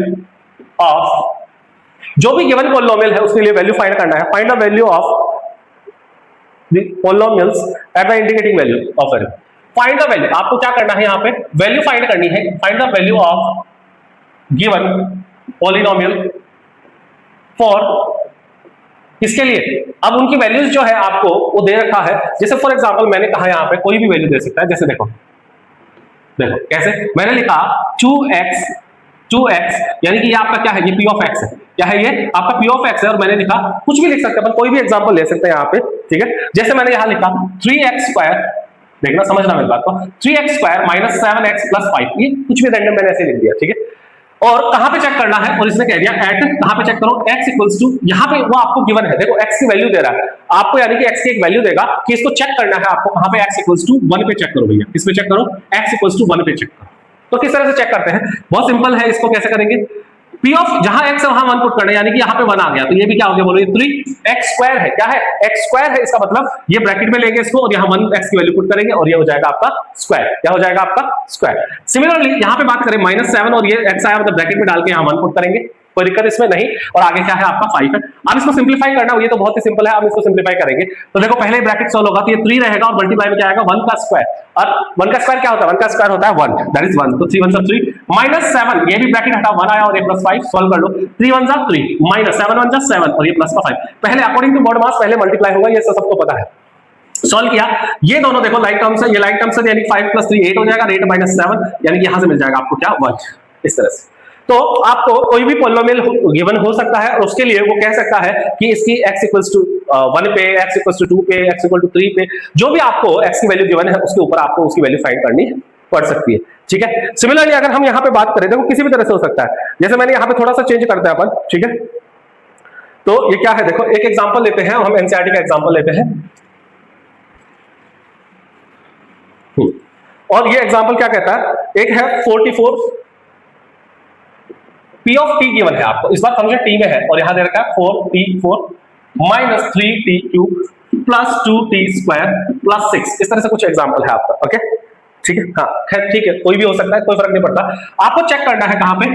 ऑफ, जो भी गिवन पॉलिनोमियल है उसके लिए वैल्यू फाइंड करना है। Find the value of the polynomials at the indicating value of value. Find the value, आपको क्या करना है यहाँ पे, वैल्यू फाइंड करनी है। Find the value of given polynomial for, किसके लिए, अब उनकी वैल्यूज जो है आपको वो दे रखा है। जैसे फॉर एग्जांपल मैंने कहा यहाँ पे कोई भी वैल्यू दे सकता है, जैसे देखो देखो कैसे मैंने लिखा 2x यानी कि ये आपका क्या है, ये p ऑफ x है, क्या है ये आपका p ऑफ x है, और मैंने लिखा कुछ भी लिख सकते हैं अपन, कोई भी एग्जांपल ले सकते हैं यहाँ पे, ठीक है। जैसे मैंने यहाँ लिखा 3x², देखना समझना मेरी बात को, 3x² माइनस 7x प्लस 5, ये कुछ भी रैंडम मैंने ऐसे लिख दिया, ठीक है। और कहां पे चेक करना है, और इसने कह दिया एट, कहां पे चेक करो, x इक्वल्स टू, यहां पे वो आपको गिवन है, देखो x की वैल्यू दे रहा है आपको, यानी कि x की एक वैल्यू देगा कि इसको चेक करना है आपको कहां पे, x इक्वल्स टू 1 पे चेक करो भैया, किस पे चेक करो, x इक्वल्स टू 1 पे चेक करो। तो किस तरह से चेक करते हैं, बहुत सिंपल है, इसको कैसे करेंगे, P ऑफ जहां x है वहां 1 पुट करना है, यानी कि यहां पे 1 आ गया तो ये भी क्या हो गया बोलो, ये 3x² है, क्या है x² है, इसका मतलब ये ब्रैकेट में लेंगे इसको और यहां 1x की वैल्यू पुट करेंगे और ये हो जाएगा आपका स्क्वायर, क्या हो जाएगा आपका स्क्वायर। सिमिलरली यहां पे बात करें -7 और ये x आया मतलब ब्रैकेट में डाल के यहां 1 पुट करेंगे, कोई दिक्कत इसमें नहीं, और आगे क्या है आपका 5 है। अब इसको सिंपलीफाई करना, ये तो बहुत ही सिंपल है, अब इसको सिंपलीफाई करेंगे तो देखो पहले ब्रैकेट सॉल्व होगा तो ये 3 रहेगा और मल्टीप्लाई में क्या आएगा 1 का स्क्वायर, और 1 का स्क्वायर क्या होता है, 1 का स्क्वायर होता है 1, दैट इज 1, तो 3 1 3 -7, ये भी ब्रैकेट हटा 1 आया और ये +5, सॉल्व कर लो, 3 1 3 -7 1 7 और ये प्लस का 5, पहले अकॉर्डिंग टू मोड मास पहले मल्टीप्लाई होगा, ये सबको पता है। सॉल्व किया, ये दोनों देखो लाइक टर्म्स है, ये लाइक टर्म्स है, यानी 5 + 3 8 हो जाएगा, 8 -7 यानी कि यहां से मिल जाएगा आपको क्या 1, इस तरह से। तो आपको कोई भी पॉलिनोमियल गिवन हो सकता है और उसके लिए वो कह सकता है कि इसकी x इक्वल्स टू 1 पे, x इक्वल्स टू 2 पे, x इक्वल टू 3 पे, जो भी आपको x की वैल्यू गिवन है उसके ऊपर आपको उसकी वैल्यू फाइंड करनी पड़ सकती है, ठीक है। सिमिलरली अगर हम यहाँ पे बात करें, देखो किसी भी तरह से हो सकता है, जैसे मैंने यहाँ पे थोड़ा सा चेंज करते हैं अपन, ठीक है। तो ये क्या है, देखो एक एग्जाम्पल लेते हैं, हम एनसीईआरटी का एग्जाम्पल लेते हैं, और ये एग्जाम्पल क्या कहता है, एक है 44 P ऑफ t गिवन है आपको, इस बार फंक्शन t में है और यहां दे रखा है 4t4 minus 3t³ plus 2t² plus 6, इस तरह से कुछ एग्जांपल है आपका, ओके ठीक है। हाँ खैर ठीक है, कोई भी हो सकता है, कोई फर्क नहीं पड़ता। आपको चेक करना है कहां पे,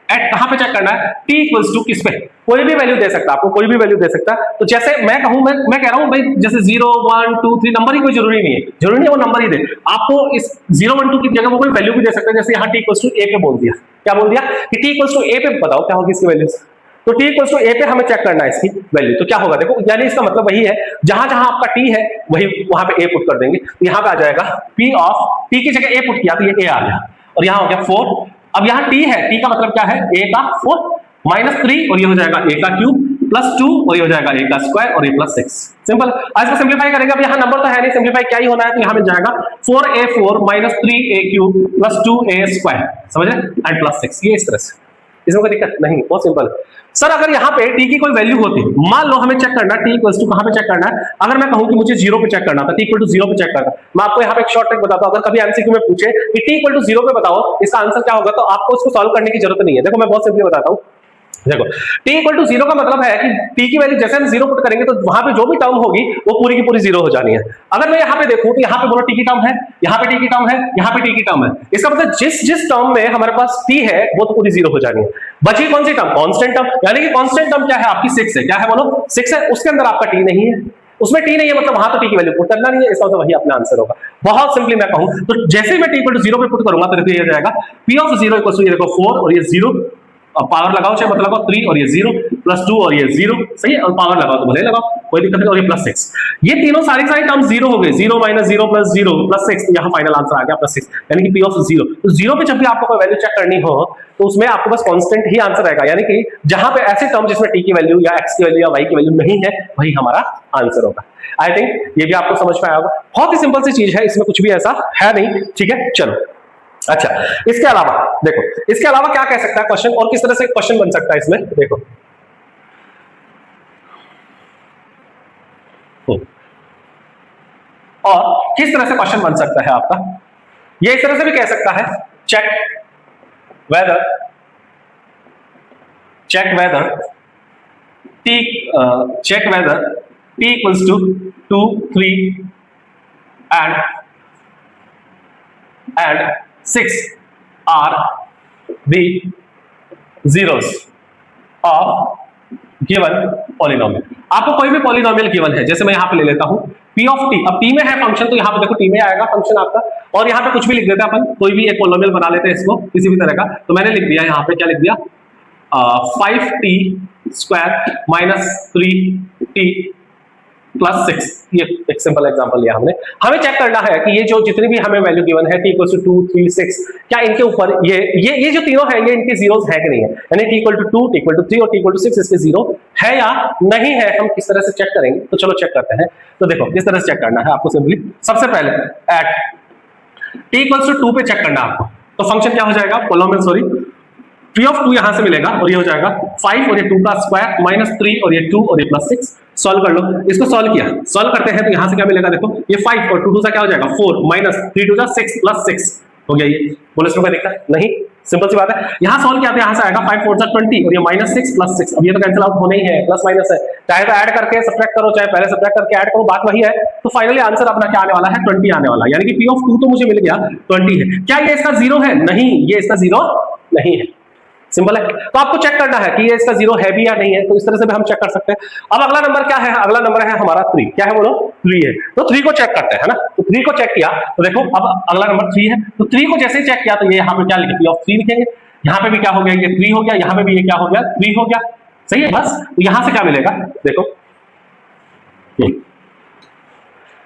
एट कहां पे चेक करना है, t इक्वल्स टू किस पे, कोई भी वैल्यू दे सकता है, आपको कोई भी वैल्यू दे सकता है। तो जैसे मैं कहूं, मैं कह रहा हूं भाई जैसे 0 1 2 3 नंबर ही कोई जरूरी नहीं है, जरूरी नहीं है वो नंबर ही दे, आपको इस 0 1 2 की जगह वो कोई वैल्यू भी दे सकता है। जैसे यहाँ t इक्वल्स टू a पे बोल दिया, क्या बोल दिया कि t इक्वल्स टू a पे बताओ क्या होगी इसकी वैल्यू, तो t इक्वल्स टू a पे हमें चेक करना है इसकी वैल्यू, तो क्या होगा देखो, यानी इसका मतलब वही है जहां जहां आपका t है वही वहां पे a पुट कर देंगे, तो यहां पे आ जाएगा p ऑफ t की जगह a पुट किया तो ये a आ गया, और यहां हो गया 4, अब यहां t है, t का मतलब क्या है a का 4 माइनस 3 और ये हो जाएगा a का क्यूब प्लस 2 और ये हो जाएगा a का स्क्वायर और ये प्लस 6, सिंपल। आज इसको सिंपलीफाई करेंगे, अब यहां नंबर तो है नहीं, सिंपलीफाई क्या ही होना है, तो यहां मिल जाएगा 4a4 minus 3a cube plus 2a square, समझ रहे, एंड प्लस 6, ये इस तरह से, इसमें कोई दिक्कत नहीं, बहुत सिंपल। सर अगर यहाँ पे t की कोई वैल्यू होती, मान लो हमें चेक करना है t इक्वल्स टू कहां पे चेक करना है, अगर मैं कहूं कि मुझे 0 पे चेक करना था, t इक्वल टू 0 पे चेक करना, मैं आपको यहाँ पे एक शॉर्ट ट्रिक बताता हूं, अगर कभी एमसीक्यू में पूछे कि t इक्वल टू 0 पे बताओ इसका आंसर क्या होगा, तो आपको उसको सॉल्व करने की जरूरत नहीं है। देखो मैं बहुत सिंपली बताता हूं, देखो t इक्वल टू 0 का मतलब है कि t की वैल्यू जैसे हम 0 पुट करेंगे तो वहां पे जो भी टर्म होगी वो पूरी की पूरी 0 हो जानी है। अगर मैं यहाँ पे देखूं तो यहाँ पे बोलो t की टर्म है, यहाँ पे t की टर्म है, यहाँ पे t की टर्म है, इसका मतलब जिस टर्म में हमारे पास t है वो तो पूरी 0 हो जानी है। बची कौन सी टर्म, कांस्टेंट टर्म, यानी कि कांस्टेंट टर्म क्या है आपकी 6 है, क्या है बोलो 6 है, उसके अंदर आपका t नहीं है, उसमें टी नहीं है मतलब वहां तो टी की वैल्यू पुट करना नहीं है, इसका मतलब वही अपना आंसर होगा। बहुत सिंपली मैं कहूं तो जैसे ही मैं टी इक्वल टू 0 पे पुट करूंगा तो ये हो जाएगा पी ऑफ 0 इक्वल टू ये देखो 4 और ये 0, पावर लगाओ चाहे मत लगाओ 3 और ये 0 प्लस 2 और ये 0, सही है, और पावर लगाओ तो भले लगाओ कोई दिक्कत नहीं, और ये प्लस 6, ये तीनों सारी टर्म 0 हो गए, 0 माइनस 0 प्लस 0 प्लस 6, यहाँ फाइनल आंसर आ गया प्लस 6, यानी कि पी ऑफ 0। तो 0 पे जब भी आपको कोई वैल्यू चेक करनी हो तो उसमें आपको बस कांस्टेंट ही आंसर आएगा, यानी कि जहां पे ऐसे टर्म जिसमें टी की वैल्यू या एक्स की वैल्यू या वाई की वैल्यू नहीं है वही हमारा आंसर होगा। आई थिंक ये भी आपको समझ में आया होगा, बहुत ही सिंपल सी चीज है, इसमें कुछ भी ऐसा है नहीं, ठीक है। चलो अच्छा, इसके अलावा देखो, इसके अलावा क्या कह सकता है क्वेश्चन, और किस तरह से क्वेश्चन बन सकता है इसमें, देखो और किस तरह से क्वेश्चन बन सकता है आपका, ये इस तरह से भी कह सकता है check whether t equals to 2 3 and 6 are the zeros of given polynomial। आपको कोई भी पॉलिनोमियल गिवन है, जैसे मैं यहां पे ले लेता हूं p ऑफ t, अब t में है फंक्शन तो यहां पे देखो t में आएगा फंक्शन आपका, और यहां पे कुछ भी लिख देते हैं अपन, कोई भी एक पॉलिनोमियल बना लेते हैं इसको किसी भी तरह का, तो मैंने लिख दिया यहां पे, क्या लिख दिया 5t square minus 3t plus 6, ये एक सिंपल एग्जांपल लिया हमने। हमें चेक करना है कि ये जो जितनी भी हमें वैल्यू गिवन है t इक्वल टू 2 3 6, क्या इनके ऊपर ये जो तीनों है ये इनके जीरोस है कि नहीं है, यानी t equal to 2 t equal to 3 और t इक्वल टू 6 इसके जीरो है या नहीं है, हम किस तरह से चेक करेंगे, तो चलो चेक करते हैं। तो देखो किस तरह से चेक करना है आपको, सिंपली सबसे पहले एट t इक्वल टू 2 पे चेक करना है आपको, तो फंक्शन क्या हो जाएगा, पॉलिनोमियल सॉरी p ऑफ 2 यहां से मिलेगा और ये हो जाएगा 5 और ये 2 का स्क्वायर माइनस 3 और ये 2 और ये प्लस 6, सॉल्व कर लो, इसको सॉल्व किया, सॉल्व करते हैं तो यहां से क्या मिलेगा, देखो ये 5 और 2 2 सा क्या हो जाएगा 4 माइनस 3 2 6 प्लस 6 हो गया, ये बोले इसमें दिक्कत नहीं, सिंपल सी बात है। यहां सॉल्व किया तो यहां से आएगा 5 4 20 और ये माइनस 6 प्लस 6, अब ये तो कैंसिल आउट होने ही है, प्लस माइनस है, चाहे तो ऐड करके सब्ट्रैक्ट करो चाहे पहले सब्ट्रैक्ट करके ऐड करो, बात वही है। तो फाइनली आंसर अपना क्या आने वाला है 20 आने वाला, यानी कि p ऑफ 2 तो मुझे मिल गया 20 है। क्या ये इसका जीरो है, नहीं ये इसका जीरो नहीं है, सिंपल है। तो आपको चेक करना है कि ये इसका जीरो है भी या नहीं है, तो इस तरह से भी हम चेक कर सकते हैं। अब अगला नंबर क्या है, अगला नंबर है हमारा 3, क्या है बोलो 3 है, तो 3 को चेक करते हैं, है ना, तो 3 को चेक किया तो देखो अब अगला नंबर 3 है, तो 3 को जैसे ही चेक किया तो ये यहाँ पे क्या लिखे, p ऑफ 3 लिखेंगे, यहाँ पे भी क्या हो गया, ये 3 हो गया, यहाँ पे भी ये क्या हो गया 3 हो गया, सही है बस। तो यहां से क्या मिलेगा, देखो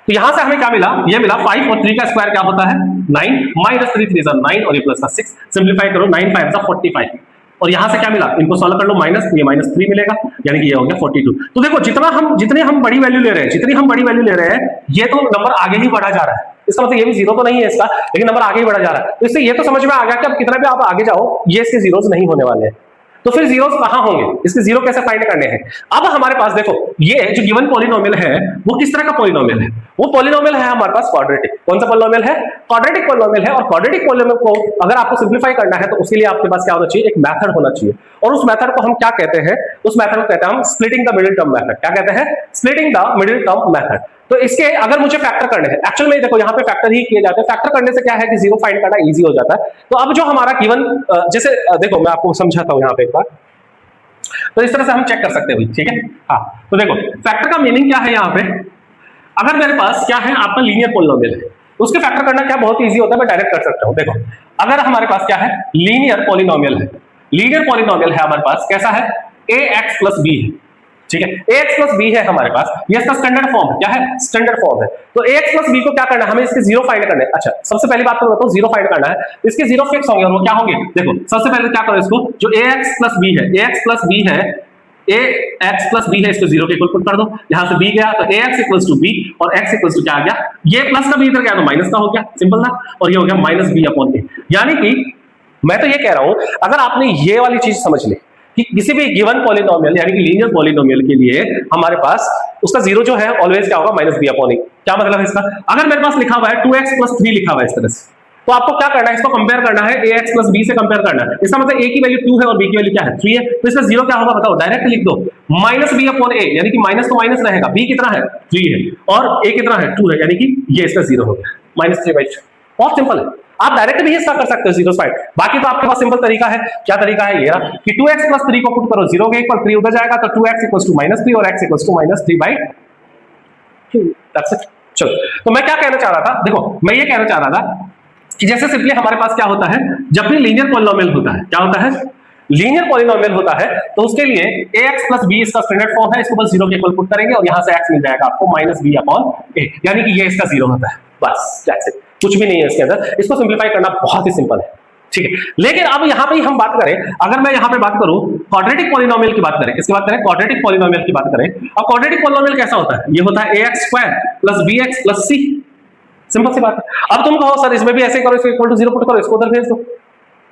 तो यहां से हमें क्या मिला, ये मिला 5 और 3 का स्क्वायर क्या होता है 9 माइनस 3 3 9 और ये प्लस का 6, सिंपलीफाई करो 9 5 45, और यहां से क्या मिला, इनको सॉल्व कर लो माइनस, ये माइनस 3 मिलेगा, यानी कि ये हो गया 42। तो देखो जितने हम बड़ी वैल्यू ले रहे हैं, जितनी हम बड़ी वैल्यू ले रहे हैं, ये तो नंबर आगे ही बढ़ा जा रहा है, इसका मतलब ये भी जीरो तो नहीं है इसका, लेकिन नंबर आगे ही बढ़ा जा रहा है। तो इससे ये तो समझ में आ गया कि अब कितना भी आप आगे जाओ ये इसके जीरोस नहीं होने वाले हैं, तो फिर जीरोस कहां होंगे, इसके जीरो कैसे फाइंड करने हैं। अब हमारे पास देखो ये जो गिवन पॉलिनोमियल है वो किस तरह का पॉलिनोमियल है, वो पॉलिनोमियल है हमारे पास क्वाड्रेटिक। कौन सा पॉलिनोमियल है, क्वाड्रेटिक पॉलिनोमियल है। और क्वाड्रेटिक पॉलिनोमियल को अगर आपको सिंपलीफाई करना है तो उसके लिए आपके पास क्या होना चाहिए, एक मेथड होना चाहिए, और उस मेथड को हम क्या कहते हैं, उस मेथड को कहते हैं हम splitting the middle term method. क्या कहते हैं, splitting the middle term method. तो इसके अगर मुझे फैक्टर करने हैं, एक्चुअल में देखो यहाँ पे फैक्टर ही किए जाते हैं, फैक्टर करने से क्या है कि जीरो फाइंड करना इजी हो जाता है। तो अब जो हमारा गिवन जैसे देखो मैं आपको समझाता हूं यहाँ पे एक बार, तो इस तरह से हम चेक कर सकते हैं, ठीक है। हाँ तो देखो फैक्टर का मीनिंग क्या है, यहाँ पे अगर मेरे पास क्या है आपका लीनियर पॉलिनोमियल है तो उसके फैक्टर करना क्या बहुत इजी होता है, मैं डायरेक्ट कर सकता हूं। देखो अगर हमारे पास क्या है लीनियर पॉलिनोमियल है, लीनियर पॉलिनोमियल है हमारे पास कैसा है ax प्लस बी है, ठीक है, ax प्लस बी है हमारे पास, ये इसका स्टैंडर्ड फॉर्म है, क्या है स्टैंडर्ड फॉर्म है। तो ax प्लस बी को क्या करना है, हमें इसके जीरो फाइंड करना है। अच्छा सबसे पहली बात तो बताओ जीरो फाइंड करना है, इसके जीरो फिक्स होंगे और वो क्या होंगे, देखो सबसे पहले क्या करो, इसको जो ax प्लस बी है, ax प्लस बी है, ax प्लस बी है, इसको जीरो के इक्वल पुट कर दो, यहां से b गया तो ax इक्वल्स टू b और x इक्वल्स टू क्या आ गया, ये प्लस का b इधर गया तो माइनस का हो गया, सिंपल ना, और ये हो गया माइनस b अपॉन a। यानी कि मैं तो ये कह रहा हूं अगर आपने ये वाली चीज समझ ली कि किसी भी गिवन पॉलिनोमियल यानी कि लीनियर पॉलिनोमियल के लिए हमारे पास उसका जीरो जो है ऑलवेज क्या होगा माइनस b अपॉन a। क्या मतलब है इसका, अगर मेरे पास लिखा हुआ है 2x प्लस 3 लिखा हुआ है इस तरह से, तो आपको क्या करना है, इसको कंपेयर करना है ax प्लस b से कंपेयर करना है। इसका मतलब a की वैल्यू 2 है और b की वैल्यू क्या है 3 है, तो इसका जीरो क्या होगा बताओ, डायरेक्ट लिख दो माइनस b अपॉन a, यानी कि माइनस तो माइनस रहेगा, b कितना है 3 है और a कितना है 2 है, यानी कि ये इसका जीरो हो गया -3/2। बहुत सिंपल है, आप डायरेक्ट भी इसका कर सकते हो जीरो फाइंड। बाकी तो आपके पास सिंपल तरीका है, क्या तरीका है ये रहा कि 2x प्लस 3 को पुट करो, जीरो के इक्वल 3 उधर जाएगा तो 2x इक्वल्स टू -3 और x equals to -3/2 That's it. चलो, तो मैं क्या कहना चाह रहा था, देखो मैं ये कहना चाह रहा था कि जैसे सिंपली हमारे पास क्या होता है, जब भी लीनियर पॉलिनोमियल होता है, क्या होता है, लीनियर पॉलिनोमियल होता है, तो उसके लिए ax प्लस b इसका स्टैंडर्ड फॉर्म है, इसको बस 0 के इक्वल पुट करेंगे और यहां से x मिल जाएगा आपको माइनस बी अपॉन ए, यानी कि ये इसका 0 होता है, बस दैट्स इट, कुछ भी नहीं है इसके अंदर। इसको सिंप्लीफाई करना बहुत ही सिंपल है, ठीक है। लेकिन अब यहां पे हम बात करें, अगर मैं यहां पे बात करूं क्वाड्रेटिक पॉलिनोमियल की बात करें, किसकी बात करें, क्वाड्रेटिक पॉलिनोमियल की बात करें। अब क्वाड्रेटिक पॉलिनोमियल कैसा होता है, ये होता है ax square plus bx plus c, simple सी बात है। अब तुम कहो सर इसमें भी ऐसे करो, इसको इक्वल टू 0 पुट करो, इसको उधर भेज दो,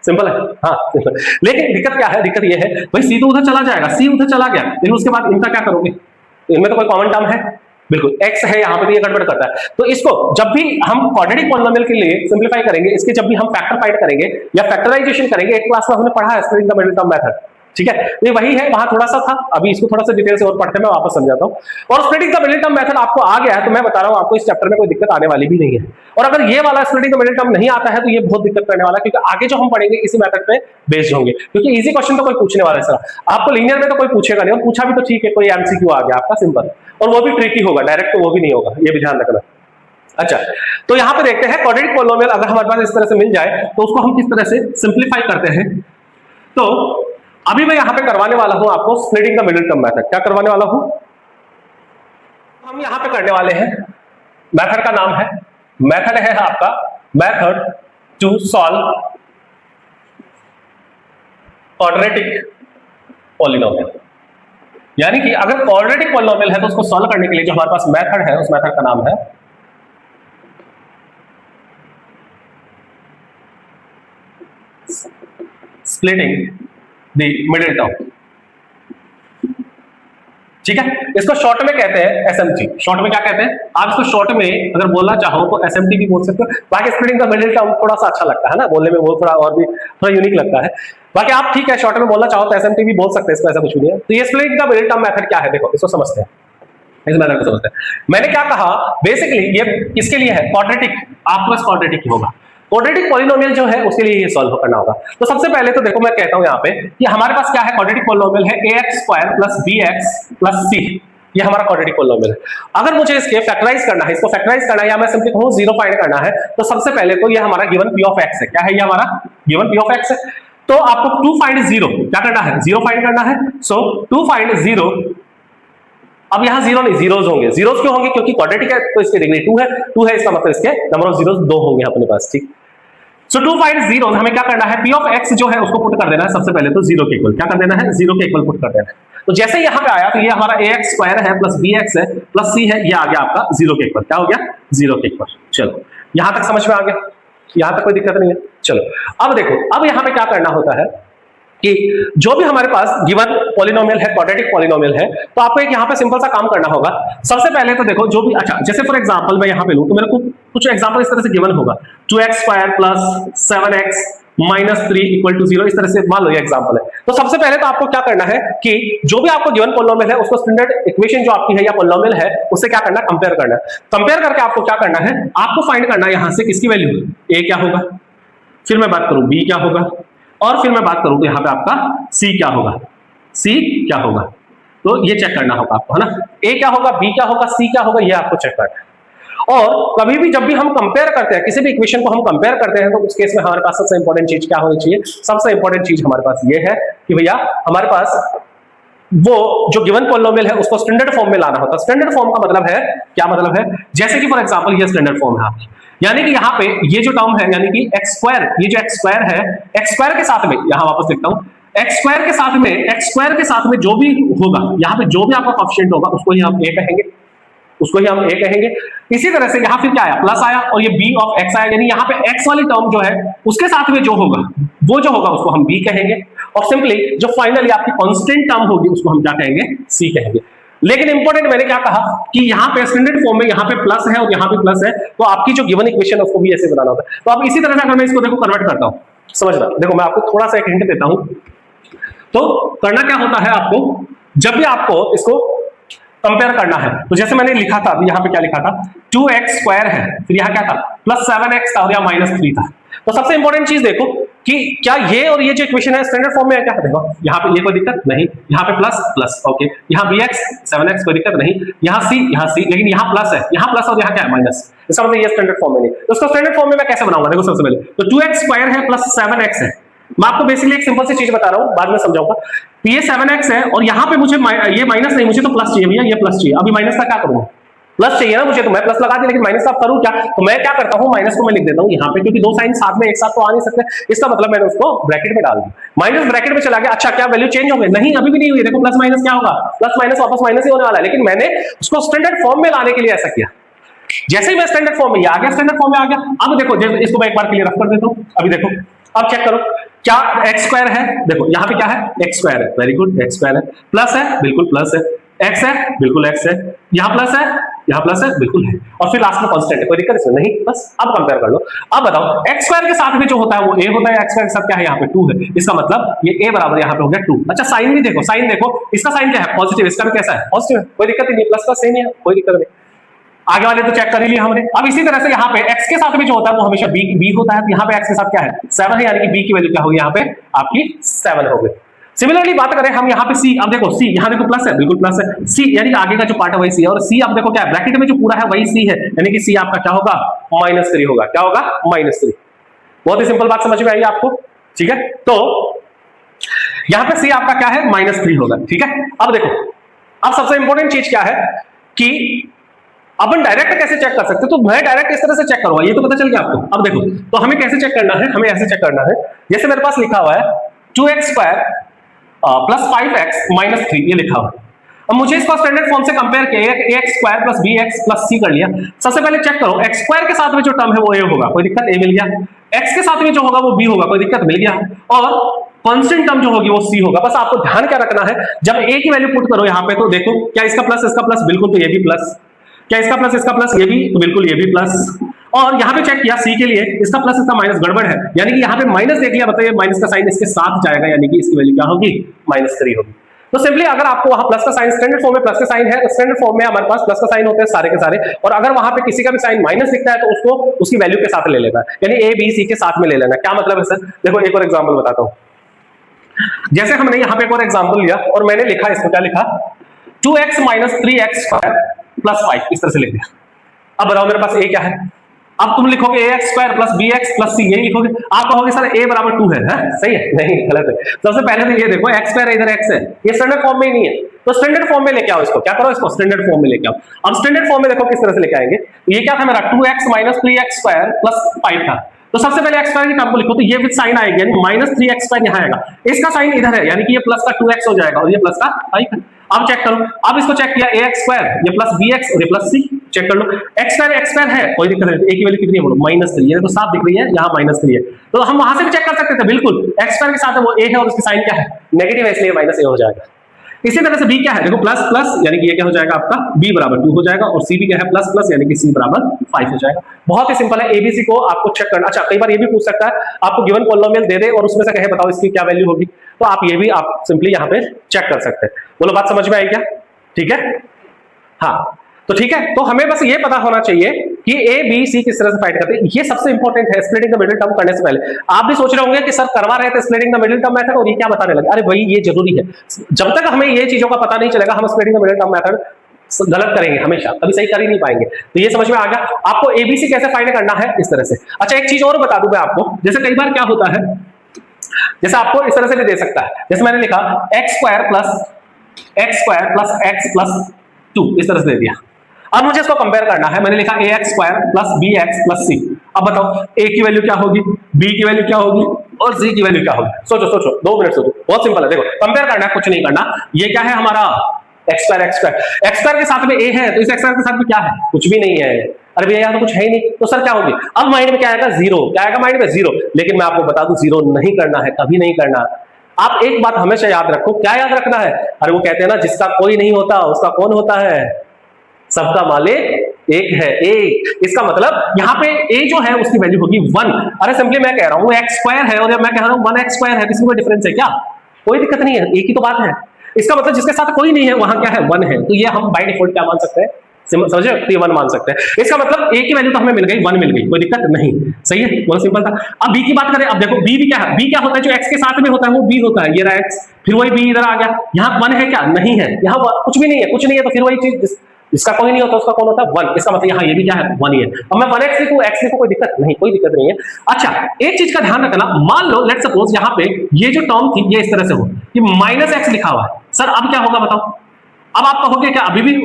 सिंपल है, हाँ सिंपल। लेकिन दिक्कत क्या है, दिक्कत ये है भाई c तो उधर चला जाएगा, c उधर चला गया, लेकिन उसके बाद इनका क्या करोगे, तो इनमें तो कोई कॉमन टर्म है, बिल्कुल x है यहाँ पे, तो ये गड़बड़ करता है। तो इसको जब भी हम क्वाड्रेटिक पॉलिनोमियल के लिए सिंप्लीफाई करेंगे, इसके जब भी हम फैक्टर फाइंड करेंगे या फैक्टराइजेशन करेंगे, एक क्लास में हमने पढ़ा है splitting the middle term method, ठीक है, ये वही है, वहां थोड़ा सा था, अभी इसको थोड़ा सा डिटेल से और पढ़ते हैं, मैं वापस समझाता हूं। और splitting the middle term method आपको आ गया है, तो मैं बता रहा हूं आपको इस चैप्टर में कोई दिक्कत आने वाली भी नहीं है। और अगर ये वाला स्प्लिटिंग द मिडिल टर्म नहीं आता है तो ये बहुत दिक्कत करने वाला है, क्योंकि आगे जो हम पढ़ेंगे इसी मेथड पे बेस्ड होंगे, क्योंकि इजी क्वेश्चन तो कोई पूछने वाला है सर, आपको लीनियर में तो कोई पूछेगा नहीं, और पूछा भी तो ठीक है, कोई एमसीक्यू आ गया आपका सिंपल, और वो भी ट्रिकी होगा, डायरेक्ट तो वो भी नहीं होगा, ये भी ध्यान रखना। अच्छा, तो यहां पे देखते हैं क्वाड्रेटिक पॉलिनोमियल अगर हमारे पास इस तरह से मिल जाए तो उसको हम किस तरह से सिंप्लीफाई करते हैं। तो अभी मैं यहां पे करवाने वाला हूं आपको splitting the middle term method, क्या करवाने वाला हूं, हम यहां पे करने वाले हैं, मेथड का नाम है, मेथड है आपका method to solve quadratic polynomial, यानी कि अगर क्वाड्रेटिक पॉलिनोमियल है तो उसको सॉल्व करने के लिए जो हमारे पास मेथड है, उस मेथड का नाम है स्प्लिटिंग द मिडिल टर्म, ठीक है। इसको शॉर्ट में कहते हैं एसएमटी, शॉर्ट में क्या कहते हैं, आप इसको शॉर्ट में अगर बोलना चाहो तो एसएमटी भी बोल सकते हो, बाकी स्प्लिटिंग द मिडिल टर्म थोड़ा सा अच्छा लगता है ना बोलने में, वो थोड़ा और भी थोड़ा यूनिक लगता है, बाकी आप ठीक है शॉर्ट में बोलना चाहो तो एसएमटी भी बोल सकते हैं, इसको ऐसा कुछ नहीं है। तो ये splitting the middle term method क्या है, देखो इसको समझते हैं, इस मेथड को समझते हैं। मैंने क्या कहा, बेसिकली ये किसके लिए है, क्वाड्रेटिक, आपके पास क्वाड्रेटिक ही होगा, क्वाड्रेटिक पॉलिनोमियल जो है उसके लिए ये सॉल्व करना होगा। तो सबसे पहले तो देखो मैं कहता हूं यहां पे कि हमारे पास क्या है, क्वाड्रेटिक पॉलिनोमियल है ax square plus bx plus c, ये हमारा क्वाड्रेटिक पॉलिनोमियल है। अगर मुझे इसके फैक्टराइज करना है, इसको फैक्टराइज करना है, या मैं सिंपली कहूं जीरो फाइंड करना है, तो सबसे पहले तो ये हमारा गिवन p ऑफ x है, क्या है ये हमारा गिवन p ऑफ x है। तो आपको टू फाइंड जीरो क्या करना है, जीरो फाइंड करना है, सो टू फाइंड जीरो, अब यहां जीरो नहीं जीरोज होंगे, जीरोज क्यों होंगे, क्योंकि क्वाड्रेटिक है तो इसकी डिग्री 2 है, 2 है इसका मतलब इसके नंबर ऑफ जीरोज 2 होंगे अपने पास, ठीक। सो टू फाइंड जीरो, हमें क्या करना है, p ऑफ x जो है उसको पुट कर देना है सबसे पहले, तो जीरो के इक्वल क्या कर देना है, जीरो के इक्वल पुट कर देना है। तो जैसे ही यहां पे आया तो ये हमारा ax स्क्वायर है प्लस bx है प्लस c है, ये आ गया आपका जीरो के इक्वल, क्या हो गया, जीरो के इक्वल। चलो यहां तक समझ में आ गया, यहां तक कोई दिक्कत नहीं है। चलो अब देखो, अब यहां पे क्या करना होता है कि जो भी हमारे पास गिवन पॉलिनोमियल है, क्वाड्रेटिक पॉलिनोमियल है, तो आपको एक यहां पे सिंपल सा काम करना होगा। सबसे पहले तो देखो जो भी, अच्छा जैसे फॉर एग्जांपल मैं यहां पे लूं तो मेरे को कुछ एग्जांपल इस तरह से गिवन होगा, 2x square plus 7x minus 3 equal to 0, इस तरह से मान लो ये एग्जांपल है। तो सबसे पहले तो आपको क्या करना है कि जो भी आपको गिवन पॉलिनोमियल है उसको स्टैंडर्ड इक्वेशन जो आपकी है या पॉलिनोमियल है उससे क्या करना है, कंपेयर करना है। कंपेयर करके आपको क्या करना है, आपको फाइंड करना है यहां से किसकी वैल्यू, a क्या होगा, फिर मैं बात करूं b क्या होगा, और फिर मैं बात करूं तो यहां पे आपका c क्या होगा, c क्या होगा, तो ये चेक करना होगा आपको, है ना, a क्या होगा, b क्या होगा, c क्या होगा, ये आपको चेक करना है। और कभी भी जब भी हम कंपेयर करते हैं, किसी भी इक्वेशन को हम कंपेयर करते हैं, तो उस केस में हमारे पास सबसे इंपॉर्टेंट चीज क्या होनी चाहिए, सबसे इंपॉर्टेंट चीज हमारे पास ये है कि भैया हमारे पास वो जो गिवन पॉलिनोमियल है उसको स्टैंडर्ड फॉर्म में लाना होता है। स्टैंडर्ड फॉर्म का मतलब है, क्या मतलब है, जैसे कि फॉर एग्जांपल ये स्टैंडर्ड फॉर्म है आपकी, यानी कि यहाँ पे ये जो टर्म है, यानी कि एक्स स्क्वायर, ये जो एक्स स्क्वायर है, एक्स स्क्वायर के साथ में, यहाँ वापस लिखता हूँ, एक्स स्क्वायर के साथ में, एक्स स्क्वायर के साथ में जो भी होगा, यहाँ पे जो भी आपका कोएफिशिएंट होगा उसको ही हम a कहेंगे, उसको ही हम a कहेंगे। इसी तरह से यहाँ फिर क्या आया, प्लस आया, और ये b ऑफ x आया, यानी यहाँ पे x वाली टर्म जो है उसके साथ में जो होगा, वो जो होगा उसको हम b कहेंगे, और सिंपली जो फाइनली आपकी कांस्टेंट टर्म होगी उसको हम क्या कहेंगे, c कहेंगे। लेकिन इंपॉर्टेंट मैंने क्या कहा कि यहाँ पे स्टैंडर्ड फॉर्म में यहाँ पे प्लस है और यहाँ पे प्लस है, तो आपकी जो गिवन इक्वेशन है उसको भी ऐसे बनाना होता है। तो अब इसी तरह से अगर मैं इसको देखो कन्वर्ट करता हूँ, समझना, देखो मैं आपको थोड़ा सा एक हिंट देता हूँ। तो करना क्या होता है आपको, जब भी आपको इसको कंपेयर करना है, तो जैसे मैंने लिखा था, यहाँ पे क्या लिखा था, 2x स्क्वायर है, फिर यहाँ क्या था, प्लस 7x था, और यहाँ माइनस 3 था। तो सबसे इंपॉर्टेंट चीज देखो, कि क्या ये और ये जो इक्वेशन है स्टैंडर्ड फॉर्म में है क्या? देखो यहाँ पे ये कोई दिक्कत नहीं, यहाँ पे प्लस प्लस ओके, यहाँ bx 7x कोई दिक्कत नहीं, यहाँ c, लेकिन यहाँ प्लस है, यहाँ प्लस और यहाँ क्या है माइनस, इसका मतलब ये स्टैंडर्ड फॉर्म में नहीं। तो उसको स्टैंडर्ड फॉर्म में मैं कैसे बनाऊंगा? देखो सबसे पहले तो 2x स्क्वायर है प्लस 7x है। मैं आपको बेसिकली एक सिंपल सी चीज बता रहा हूँ, बाद में समझाऊंगा। तो ये 7x है और यहाँ पे मुझे ये माइनस नहीं, मुझे तो प्लस चाहिए भैया, ये प्लस चाहिए। अभी माइनस का क्या करूंगा? प्लस चाहिए ना मुझे, तो मैं प्लस लगा दिया, लेकिन माइनस का करूं क्या? तो मैं क्या करता हूं, माइनस को मैं लिख देता हूं यहाँ पे, क्योंकि दो साइन साथ में एक साथ तो आ नहीं सकते, इसका मतलब मैंने उसको ब्रैकेट में डाल दिया, माइनस ब्रैकेट में चला गया। अच्छा क्या वैल्यू चेंज हो गई? नहीं, अभी भी नहीं हुई। देखो प्लस माइनस क्या होगा? प्लस माइनस वापस माइनस ही होने वाला है, लेकिन मैंने उसको स्टैंडर्ड फॉर्म में लाने के लिए ऐसा किया। जैसे ही मैं स्टैंडर्ड फॉर्म में आ गया, स्टैंडर्ड फॉर्म में आ गया। अब देखो इसको मैं एक बार क्लियर कर देता हूं। अभी देखो, अब चेक करो, क्या एक्स स्क्वायर है? देखो यहाँ पे क्या है? एक्स स्क्वायर है, वेरी गुड, एक्स स्क्वायर है। प्लस है, बिल्कुल प्लस है। एक्स है, बिल्कुल एक्स है। यहाँ प्लस है, यहाँ प्लस है, बिल्कुल है। और फिर लास्ट में कांस्टेंट है, कोई दिक्कत इसमें नहीं। बस अब कंपेयर कर लो। अब बताओ एक्स स्क्वायर के साथ में जो होता है वो a होता है, एक्स स्क्वायर के साथ क्या है? यहाँ पे 2 है। इसका मतलब ये a बराबर यहाँ पे हो गया 2। अच्छा साइन भी देखो, साइन देखो, इसका साइन क्या है? पॉजिटिव, इसका भी कैसा है? पॉजिटिव है, कोई दिक्कत नहीं, प्लस का सेम ही है, कोई दिक्कत नहीं। आगे वाले तो चेक कर ही लिया हमने। अब इसी तरह से यहाँ पे x के साथ में जो होता है वो हमेशा b होता है। यहाँ पे x के साथ क्या है? 7 है, यानी कि b की वैल्यू क्या होगी? यहाँ पे आपकी 7 हो गई। सिमिलरली बात करें हम यहाँ पे c, अब देखो c, यहाँ देखो प्लस है, बिल्कुल प्लस है। c यानी कि आगे का जो पार्ट है वही c है, और c अब देखो क्या है? ब्रैकेट में जो पूरा है वही c है, यानी कि c आपका क्या होगा? -3 होगा। क्या होगा? -3। बहुत ही सिंपल बात समझ में आई आपको? ठीक है, तो यहाँ पे c आपका क्या है? -3 होगा। ठीक है, अब देखो, अब सबसे इंपॉर्टेंट चीज क्या है कि अपन डायरेक्ट कैसे चेक कर सकते? तो मैं डायरेक्ट इस तरह से चेक करूंगा, ये तो पता चल गया आपको। अब देखो, तो हमें कैसे चेक करना है? हमें ऐसे चेक करना है, जैसे मेरे पास लिखा हुआ है 2x square plus 5x minus 3, ये लिखा हुआ है। अब मुझे इसको स्टैंडर्ड फॉर्म से कंपेयर किया, ax square plus bx plus c कर लिया। सबसे पहले चेक करो, x स्क्वायर के साथ में जो टर्म है वो a होगा, कोई दिक्कत, a मिल गया। x के साथ में जो होगा वो b होगा, कोई दिक्कत, मिल गया। और कांस्टेंट टर्म जो होगी वो c होगा। बस आपको ध्यान क्या रखना है, जब a की वैल्यू पुट करो यहाँ पे, तो देखो क्या इसका प्लस, बिल्कुल, तो ये भी प्लस, क्या इसका प्लस, ये भी, तो बिल्कुल ये भी प्लस। और यहाँ पे चेक किया c के लिए, इसका प्लस इसका माइनस, गड़बड़ है, यानी कि यहाँ पे माइनस देख लिया, बताइए माइनस का साइन इसके साथ जाएगा, यानी कि इसकी वैल्यू क्या होगी? -3 होगी। तो सिंपली अगर आपको वहां प्लस का साइन, स्टैंडर्ड फॉर्म में प्लस का साइन है, स्टैंडर्ड फॉर्म में हमारे पास प्लस का साइन होते हैं सारे के सारे, और अगर वहां पे किसी का भी साइन माइनस दिखता है तो उसको उसकी वैल्यू के साथ ले लेना है, यानी a b c के साथ में ले लेना। क्या मतलब है सर? देखो एक और एग्जाम्पल बताता हूं। जैसे हमने यहाँ पे एक और एग्जाम्पल लिया और मैंने लिखा, इसको क्या लिखा? 2x minus 3x square plus 5, इस तरह से लिख दिया। अब बताओ मेरे पास a क्या है? अब तुम लिखोगे ax square plus bx plus c, यही लिखोगे। आप कहोगे सर a बराबर 2 है, सही है? नहीं, गलत है। सबसे पहले तो ये देखो x स्क्वायर है, इधर x है, ये स्टैंडर्ड फॉर्म में ही नहीं है, तो स्टैंडर्ड फॉर्म में लेके आओ इसको। क्या करो? इसको स्टैंडर्ड फॉर्म में लेके आओ। अब स्टैंडर्ड फॉर्म में देखो किस तरह से लेके आएंगे। तो ये क्या था मेरा? 2x minus 3x square plus 5 था। तो सबसे पहले x स्क्वायर की टर्म को लिखो, तो ये विद साइन आएगी, यानी -3x स्क्वायर यहाँ आएगा, इसका साइन इधर है, यानी कि ये प्लस का 2x हो जाएगा और ये प्लस का 5 है। अब चेक करो, अब इसको चेक किया, ax स्क्वायर, ये प्लस bx और ये प्लस c, चेक कर लो। x स्क्वायर है, कोई दिक्कत नहीं, a की वैल्यू कितनी है बोलो? -3, ये तो साफ दिख रही है, यहाँ -3 है, तो हम वहां से भी चेक कर सकते थे, बिल्कुल। x स्क्वायर के साथ है वो a है और उसकी साइन क्या है? नेगेटिव है, इसलिए -a हो जाएगा। इसी तरह से b क्या है? देखो प्लस प्लस, यानी कि ये क्या हो जाएगा आपका? b बराबर 2 हो जाएगा, और c भी क्या है? प्लस प्लस, यानी कि c बराबर 5 हो जाएगा। बहुत ही सिंपल है, abc को आपको चेक करना। अच्छा, कई बार ये भी पूछ सकता है, आपको गिवन पॉलिनोमियल दे दे और उसमें से कहे बताओ इसकी क्या वैल्यू होगी, तो आप ये भी आप सिंपली यहाँ पे चेक कर सकते हैं। बोलो बात समझ में आई क्या? ठीक है, हाँ, तो ठीक है, तो हमें बस ये पता होना चाहिए कि a b c किस तरह से फाइंड करते हैं, ये सबसे इंपॉर्टेंट है स्प्लिटिंग द मिडिल टर्म करने से पहले। आप भी सोच रहे होंगे कि सर करवा रहे थे splitting the middle term method और ये क्या बताने लगे। अरे भाई ये जरूरी है, जब तक हमें ये चीजों का पता नहीं चलेगा हम splitting the middle term method गलत करेंगे, हमेशा कभी सही कर ही नहीं पाएंगे। तो ये समझ में आ गया आपको एबीसी कैसे फाइंड करना है, इस तरह से। अच्छा एक चीज और बता दूं मैं आपको, जैसे कई बार क्या होता है, जैसे आपको इस तरह से भी दे सकता है, जैसे मैंने लिखा x square plus x plus 2, इस तरह से दे दिया। अब मुझे इसको कंपेयर करना है, मैंने लिखा ax square plus bx plus c। अब बताओ a की वैल्यू क्या होगी, b की वैल्यू क्या होगी और c की वैल्यू क्या होगी? सोचो 2 मिनट सोचो, बहुत सिंपल है। देखो कंपेयर करना है, कुछ नहीं करना। ये क्या है हमारा x स्क्वायर के साथ में a है, तो इस x स्क्वायर के साथ में क्या है? कुछ भी नहीं है। अरे भैया यहाँ तो कुछ है ही नहीं, तो सर क्या होगी? अब माइंड में क्या आएगा? जीरो। क्या आएगा माइंड में? जीरो। लेकिन मैं आपको बता दूं जीरो नहीं करना है, कभी नहीं करना। आप एक बात हमेशा याद रखो, क्या याद रखना है? अरे वो कहते हैं ना, जिसका कोई नहीं होता उसका कौन होता है? सबका मालिक एक है, एक। इसका मतलब यहाँ पे a जो है उसकी वैल्यू होगी 1। अरे सिंपली मैं कह रहा हूँ x स्क्वायर है और मैं कह रहा हूँ 1x स्क्वायर है, किसी को डिफरेंस है क्या? कोई दिक्कत नहीं है, एक ही तो बात है। इसका मतलब जिसके साथ कोई नहीं है वहां क्या है? 1 है। तो ये हम बाय डिफॉल्ट क्या मान सकते हैं? समझे, तो ये 1 मान सकते हैं। इसका मतलब ए की वैल्यू तो हमें मिल गई, 1 मिल गई, कोई दिक्कत नहीं। सही है, बहुत सिंपल था। अब बी की बात करें, अब देखो बी भी क्या है, बी क्या होता है, जो एक्स के साथ में होता है वो बी होता है, ये रहा एक्स, फिर वही बी इधर आ गया। यहाँ 1 है क्या, नहीं है, यहाँ कुछ भी नहीं है, कुछ नहीं है, तो फिर वही चीज इसका कोई नहीं होता, उसका कौन होता है, 1। इसका मतलब यहाँ ये भी क्या है, 1 ही है। अब मैं 1x लिखूं, x लिखूं, कोई दिक्कत नहीं, कोई दिक्कत नहीं है। अच्छा, एक चीज का ध्यान रखना, मान लो लेट सपोज यहाँ पे ये जो टर्म थी ये इस तरह से हो कि -x लिखा हुआ है, सर अब क्या होगा बताओ। अब आप कहोगे क्या अभी भी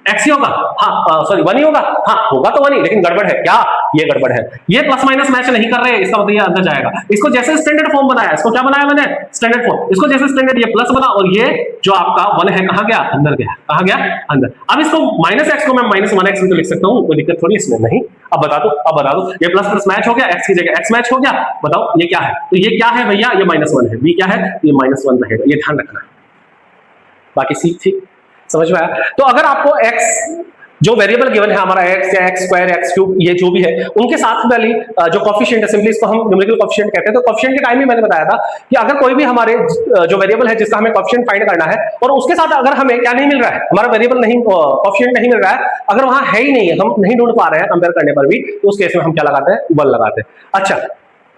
x ही होगा, हाँ सॉरी 1 ही होगा, हाँ होगा तो 1 ही, लेकिन गड़बड़ है क्या, ये गड़बड़ है, ये प्लस माइनस मैच नहीं कर रहे हैं, इसका मतलब ये अंदर जाएगा। इसको जैसे स्टैंडर्ड फॉर्म बनाया, इसको क्या बनाया मैंने, स्टैंडर्ड फॉर्म, इसको जैसे स्टैंडर्ड ये प्लस बना, और ये जो आपका 1 है कहां गया, अंदर गया, कहां गया, अंदर। अब इसको -x को मैं -1x भी तो लिख सकता हूं, कोई दिक्कत थोड़ी इसमें, नहीं। अब बता दो, ये प्लस प्लस मैच हो गया, x की जगह x मैच हो गया, बताओ ये क्या है, तो ये क्या है भैया, ये -1 है, b क्या है, ये -1 रहेगा, ये ध्यान रखना। बाकी सी ठीक समझ में आया। तो अगर आपको x जो वेरिएबल गिवन है हमारा x या x स्क्वायर x क्यूब ये जो भी है, उनके साथ वाली जो कोफिशिएंट है, सिंपली इसको हम न्यूमेरिकल कोफिशिएंट कहते हैं। तो कोफिशिएंट के टाइम में मैंने बताया था कि अगर कोई भी हमारे जो वेरिएबल है जिसका हमें कोफिशिएंट फाइंड करना है, और उसके साथ अगर हमें क्या नहीं मिल रहा है, हमारा वेरिएबल नहीं, कोफिशिएंट नहीं मिल रहा है, अगर वहां है ही नहीं है, हम नहीं ढूंढ पा रहे हैं कंपेयर करने पर भी, तो उस केस में हम क्या लगाते हैं, 1 लगाते हैं। अच्छा,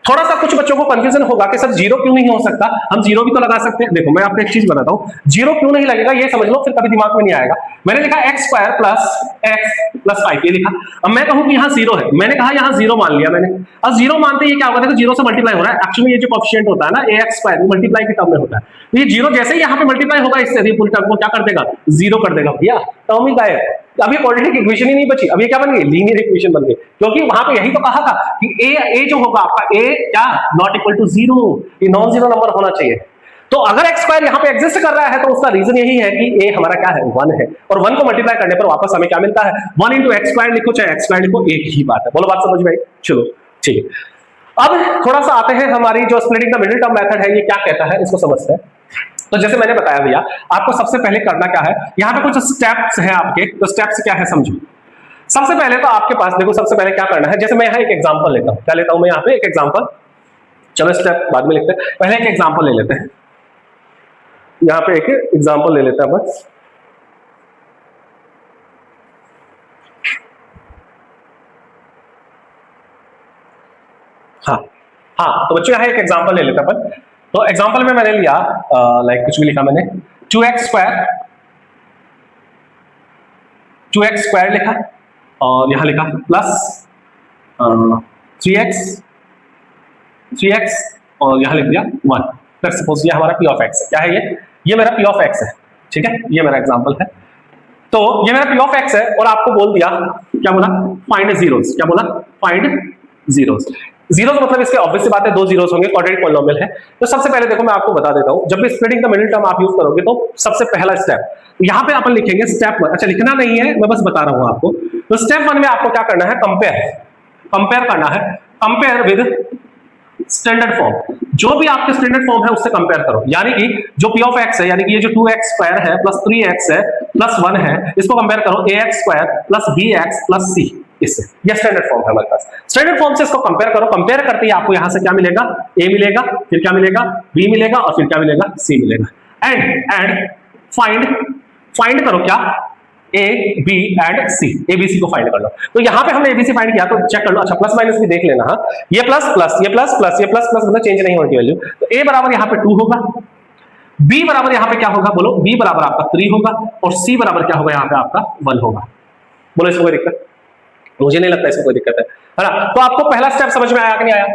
थोड़ा सा कुछ बच्चों को कंफ्यूजन होगा कि सर 0 क्यों नहीं हो सकता, हम 0 भी तो लगा सकते हैं। देखो मैं आपको एक चीज बताता हूं, 0 क्यों नहीं लगेगा ये समझ लो, फिर कभी दिमाग में नहीं आएगा। मैंने लिखा x square plus x plus 5, ये लिखा। अब मैं कहूं कि यहाँ 0 है, मैंने कहा यहाँ 0 मान लिया मैंने। अब 0 मानते ही क्या होगा, देखो 0 से मल्टीप्लाई हो रहा है, एक्चुअली ये जो कोएफिशिएंट होता है ना ax स्क्वायर, मल्टीप्लाई के टर्म में होता है, तो ये 0 जैसे ही यहाँ पे मल्टीप्लाई होगा इससे, ये पूरी टर्म को क्या कर देगा, 0 कर देगा भैया, टर्म ही गायब। अभी क्वाड्रेटिक इक्वेशन ही नहीं बची, अब ये क्या बन गई, लीनियर इक्वेशन बन गई, क्योंकि वहां पे यही तो कहा था कि a जो होगा आपका a क्या नॉट इक्वल टू 0, ये नॉन जीरो नंबर होना चाहिए। तो अगर x स्क्वायर यहाँ पे एग्जिस्ट कर रहा है तो उसका रीजन यही है कि a हमारा क्या है, 1 है, और 1 को मल्टीप्लाई करने पर वापस हमें क्या मिलता है, 1 इंटू एक्स स्क्वायर लिखो चाहे x स्क्वायर लिखो, एक ही बात है। बोलो बात समझ में आई, चलो ठीक है। अब थोड़ा सा आते हैं हमारी जो splitting the middle term method है, ये क्या कहता है, इसको समझते हैं। तो जैसे मैंने बताया भैया, आपको सबसे पहले करना क्या है, यहाँ पे कुछ स्टेप्स हैं आपके, तो स्टेप्स क्या है समझो। सबसे पहले तो आपके पास देखो, सबसे पहले क्या करना है, जैसे मैं यहाँ एक एग्जांपल लेता हूँ, क्या लेता हूँ मैं यहाँ पे एक एग्जांपल, चलो स्टेप बाद में लिखते हैं, पहले एक एग्जांपल ले लेते हैं। यहाँ पे एक एग्जांपल ले लेते हैं बस। हाँ हाँ, तो बच्चों यहाँ एक एग्जांपल ले लेते हैं अपन। तो एग्जांपल में मैंने लिया लाइक कुछ भी लिखा मैंने, 2x स्क्वायर लिखा, और यहां लिखा प्लस 3x और यहां लिख दिया 1। फिर सपोज ये हमारा p ऑफ x है, क्या है ये मेरा p ऑफ x है, ठीक है, ये मेरा एग्जांपल है। तो ये मेरा p ऑफ x है, और आपको बोल दिया, क्या बोला, फाइंड जीरोस, क्या बोला, फाइंड जीरोस। जीरोस मतलब इसके ऑब्वियस सी बात है, 2 जीरोस होंगे, क्वाड्रेटिक पॉलिनोमियल है। तो सबसे पहले देखो मैं आपको बता देता हूं, जब भी स्प्लिटिंग द मिडिल टर्म आप यूज करोगे तो सबसे पहला स्टेप यहां पे अपन लिखेंगे स्टेप 1। अच्छा लिखना नहीं है, मैं बस बता रहा हूं आपको। तो स्टेप 1 में आपको क्या करना है, कंपेयर करना है, कंपेयर विद स्टैंडर्ड फॉर्म। जो भी आपके स्टैंडर्ड फॉर्म है उससे कंपेयर करो, यानी कि जो p ऑफ x है, यानी कि ये जो 2x स्क्वायर है प्लस 3x है प्लस 1 है, इसको कंपेयर करो ax square plus bx plus c, इससे। ये स्टैंडर्ड फॉर्म है हमारे पास। स्टैंडर्ड फॉर्म से इसको कंपेयर करो, कंपेयर करते ही आपको यहां से क्या मिलेगा, a मिलेगा, फिर क्या मिलेगा, b मिलेगा, और फिर क्या मिलेगा, c मिलेगा। एंड फाइंड करो क्या, A B and C, ABC को फाइंड कर लो। तो यहां पे हमने एबीसी फाइंड किया, तो चेक कर लो। अच्छा प्लस माइनस भी देख लेना, हाँ ये प्लस प्लस ये प्लस प्लस ये प्लस प्लस मतलब चेंज नहीं होगी वैल्यू। तो ए बराबर यहां पे 2 होगा, बी बराबर यहां पे क्या होगा, बोलो, बी बराबर आपका 3 होगा, और सी बराबर क्या होगा, यहां पे आपका 1 होगा। बोलो इसमें कोई दिक्कत, मुझे नहीं लगता इसमें कोई दिक्कत है ना। तो आपको पहला स्टेप समझ में आया कि नहीं आया,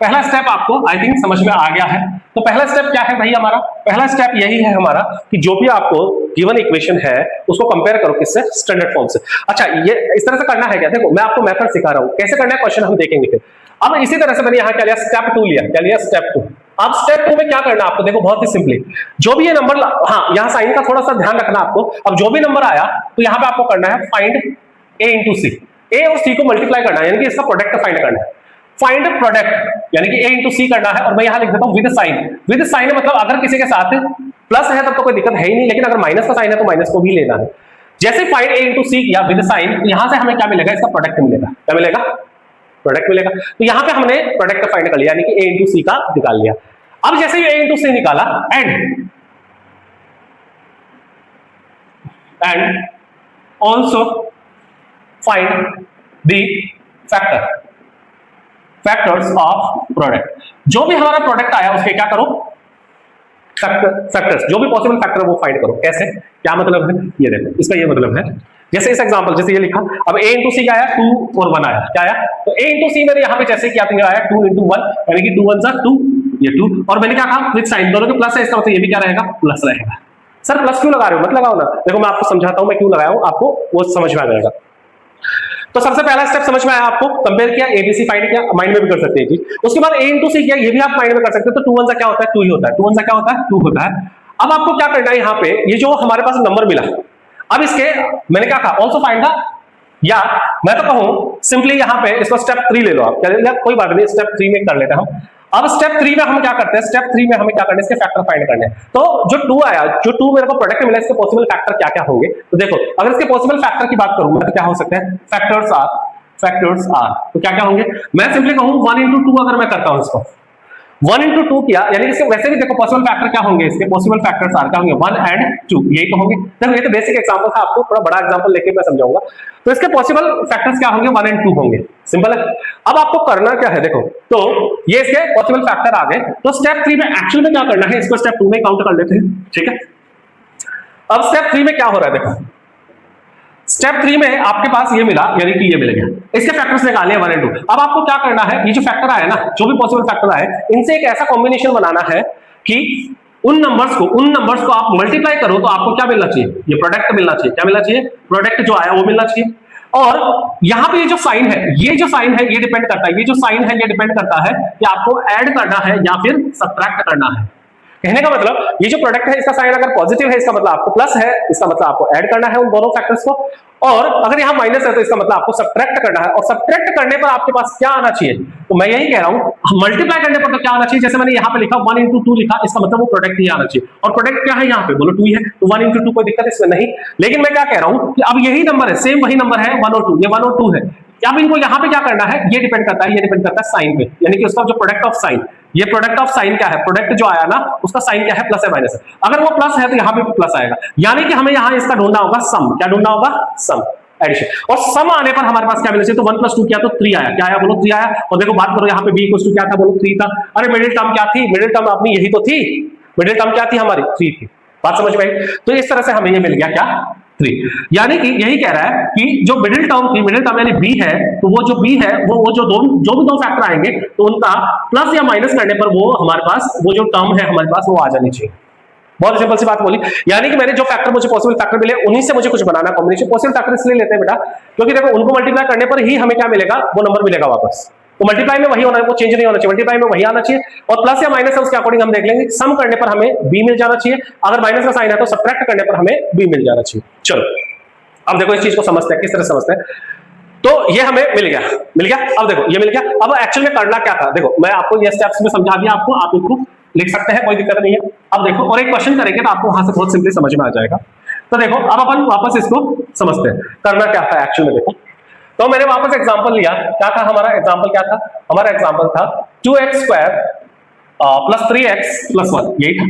पहला स्टेप आपको आई थिंक समझ में आ गया है। तो पहला स्टेप क्या है भाई हमारा, पहला स्टेप यही है हमारा कि जो भी आपको गिवन इक्वेशन है उसको कंपेयर करो किससे, स्टैंडर्ड फॉर्म से। अच्छा ये इस तरह से करना है क्या, देखो मैं आपको मेथड सिखा रहा हूं कैसे करना है, क्वेश्चन हम देखेंगे फिर। अब इसी तरह से मैंने यहां क्या लिया, स्टेप 2 लिया, क्या लिया, स्टेप 2। अब स्टेप 2 में क्या करना आपको, देखो बहुत ही सिंपली, जो भी ये नंबर, हाँ यहां साइन का थोड़ा सा ध्यान रखना आपको। अब जो भी नंबर आया तो यहां पे आपको करना है फाइंड a इंटू सी, ए और सी को मल्टीप्लाई करना है, यानी कि इसका प्रोडक्ट फाइंड करना है। फाइंड प्रोडक्ट यानी कि a इंटू सी करना है, और मैं यहां लिख देता हूं विद साइन। विद साइन मतलब अगर किसी के साथ प्लस है तब तो कोई दिक्कत है ही नहीं, लेकिन अगर माइनस का साइन है तो माइनस को भी लेना है। जैसे फाइंड a इंटू सी या विद साइन, तो यहां से हमें क्या मिलेगा, इसका प्रोडक्ट मिलेगा, क्या मिलेगा, प्रोडक्ट मिलेगा। तो यहां पे हमने प्रोडक्ट फाइंड कर लिया, यानी कि a इंटू सी का निकाल लिया। अब जैसे ये a इंटू सी निकाला, and also find the factors of product. जो भी हमारा प्रोडक्ट आया उसके क्या करो, फैक्टर्स, जो भी पॉसिबल फैक्टर है वो फाइंड करो। कैसे, क्या मतलब है, ये देखो इसका ये मतलब है, जैसे इस एग्जांपल जैसे ये लिखा, अब a इंटू सी का आया 2 और 1 आया, क्या आया, तो a इंटू सी मैंने यहाँ पे जैसे किया तो ये आया 2 इंटू 1, यानी कि 2 1 सा 2, ये 2, और मैंने क्या कहा विद साइन, दोनों के प्लस है, इसका मतलब ये भी क्या रहेगा, प्लस रहेगा। सर प्लस क्यों लगा रहे हो, मत लगाओ ना, देखो मैं आपको समझाता हूं मैं क्यों लगाया हूं, आपको वो समझ में आ जाएगा। तो सबसे पहला स्टेप समझ में आया आपको, कंपेयर किया, एबीसी फाइंड किया, माइंड में भी कर सकते हैं जी। उसके बाद a इंटू सी किया, ये भी आप माइंड में कर सकते हैं। तो 2 1 सा क्या होता है, 2 ही होता है, 2 1 सा क्या होता है, 2 होता है। अब आपको क्या करना है, यहाँ पे ये जो हमारे पास नंबर मिला, अब इसके मैंने क्या कहा, ऑल्सो फाइंड द, या मैं तो कहूं सिंपली यहाँ पे इसको स्टेप 3 ले लो आप, क्या ले लिया, कोई बात नहीं, स्टेप 3 में कर लेते हैं हम। अब स्टेप 3 में हम क्या करते हैं, स्टेप 3 में हमें क्या करना है, इसके फैक्टर फाइंड करने हैं। तो जो 2 आया, जो 2 मेरे को प्रोडक्ट मिला, इसके पॉसिबल फैक्टर क्या क्या होंगे, तो देखो अगर इसके पॉसिबल फैक्टर की बात करूं मैं तो क्या हो सकते हैं, फैक्टर्स आर, तो क्या क्या होंगे, मैं सिंपली कहूं 1 इंटू 2 अगर मैं करता हूं इसको 1 इंटू 2 किया, यानी इसके वैसे भी देखो पॉसिबल फैक्टर क्या होंगे, इसके पॉसिबल फैक्टर्स आर क्या होंगे, 1 एंड 2, यही तो होंगे। देखो ये तो बेसिक एग्जांपल था, आपको थोड़ा बड़ा एग्जांपल लेके मैं समझाऊंगा। तो इसके पॉसिबल फैक्टर्स क्या होंगे, 1 एंड 2 होंगे, सिंपल है। अब आपको करना क्या है, देखो तो ये इसके पॉसिबल फैक्टर आ गए, तो स्टेप 3 में एक्चुअल में क्या करना है, इसको स्टेप 2 में काउंट कर लेते हैं, ठीक है। अब स्टेप 3 में क्या हो रहा है, देखो स्टेप 3 में आपके पास ये मिला, यानी कि ये मिल गया, इसके फैक्टर्स निकालने हैं 1 एंड 2। अब आपको क्या करना है, ये जो फैक्टर आया ना, जो भी पॉसिबल फैक्टर आए, इनसे एक ऐसा कॉम्बिनेशन बनाना है कि उन नंबर्स को आप मल्टीप्लाई करो तो आपको क्या मिलना चाहिए, ये प्रोडक्ट मिलना चाहिए, क्या मिलना चाहिए, प्रोडक्ट जो आया वो मिलना चाहिए। और यहां पे ये जो साइन है, ये जो साइन है ये डिपेंड करता है, ये जो साइन है ये डिपेंड करता है कि आपको ऐड करना है या फिर सब्ट्रैक्ट करना है। कहने का मतलब ये जो प्रोडक्ट है इसका साइन अगर पॉजिटिव है, इसका मतलब आपको प्लस है, इसका मतलब आपको ऐड करना है उन दोनों फैक्टर्स को, और अगर यहां माइनस है तो इसका मतलब आपको सब्ट्रैक्ट करना है। और सब्ट्रैक्ट करने पर आपके पास क्या आना चाहिए, तो मैं यही कह रहा हूं मल्टीप्लाई करने पर तो क्या आना चाहिए, जैसे मैंने यहां पे लिखा 1 इंटू 2 लिखा, इसका मतलब वो प्रोडक्ट ही आना चाहिए। और प्रोडक्ट क्या है यहाँ पे, बोलो 2 ही है, तो 1 इंटू 2 कोई दिक्कत इसमें नहीं। लेकिन मैं क्या कह रहा हूं कि अब यही नंबर है, सेम वही नंबर है 1 और 2, ये 1 और 2 है, अब इनको यहां पे क्या करना है, ये डिपेंड करता है साइन पे, यानी कि उसका जो प्रोडक्ट ऑफ साइन, ये प्रोडक्ट ऑफ साइन क्या है, प्रोडक्ट जो आया ना उसका साइन क्या है, प्लस है माइनस है। अगर वो प्लस है तो यहां पे भी प्लस आएगा, यानी कि हमें यहां इसका ढूंढना होगा सम, क्या ढूंढना होगा, सम, एडिशन। और सम आने पर हमारे पास क्या मिलना चाहिए, तो 1 + 2 किया तो 3 आया, क्या आया, बोलो 3 आया। और देखो बात करो यहाँ पे b = क्या था, बोलो 3 था। अरे मिडिल टर्म क्या थी, मिडिल टर्म अपनी यही तो थी, मिडिल टर्म क्या थी हमारी, 3 थी, बात समझ में आई। तो इस तरह से हमें ये मिल गया क्या, 3, यानी कि यही कह रहा है कि जो मिडिल टर्म थी, मिडिल टर्म यानी b है, तो वो जो b है वो जो भी दो फैक्टर आएंगे तो उनका प्लस या माइनस करने पर वो हमारे पास वो जो टर्म है हमारे पास वो आ जानी चाहिए। बहुत सिंपल सी बात बोली, यानी कि मैंने जो फैक्टर मुझे पॉसिबल फैक्टर मिले उन्हीं से मुझे कुछ बनाना कॉम्बिनेशन। पॉसिबल फैक्टर इसलिए लेते हैं बेटा क्योंकि देखो उनको मल्टीप्लाई करने पर ही हमें क्या मिलेगा, वो नंबर मिलेगा वापस। तो मल्टीप्लाई में वही होना है, वो चेंज नहीं होना चाहिए, मल्टीप्लाई में वही आना चाहिए। और प्लस या माइनस है उसके अकॉर्डिंग हम देख लेंगे, सम करने पर हमें b मिल जाना चाहिए, अगर माइनस का साइन है तो सब्ट्रैक्ट करने पर हमें b मिल जाना चाहिए। चलो अब देखो इस चीज को समझते हैं, किस तरह समझते हैं। तो ये हमें मिल गया, अब देखो ये मिल गया। अब एक्चुअल में करना क्या था, देखो मैं आपको ये स्टेप्स में समझा दिया आपको, आप इसको लिख सकते हैं, कोई दिक्कत नहीं है। अब देखो और एक क्वेश्चन करेंगे तो आपको वहां से बहुत सिंपली समझ में आ जाएगा। तो देखो अब अपन वापस इसको समझते हैं, करना क्या था एक्चुअल में। देखो तो मैंने वापस एग्जांपल लिया, क्या था हमारा एग्जांपल, क्या था हमारा एग्जांपल था 2x² + 3x + 1, यही था,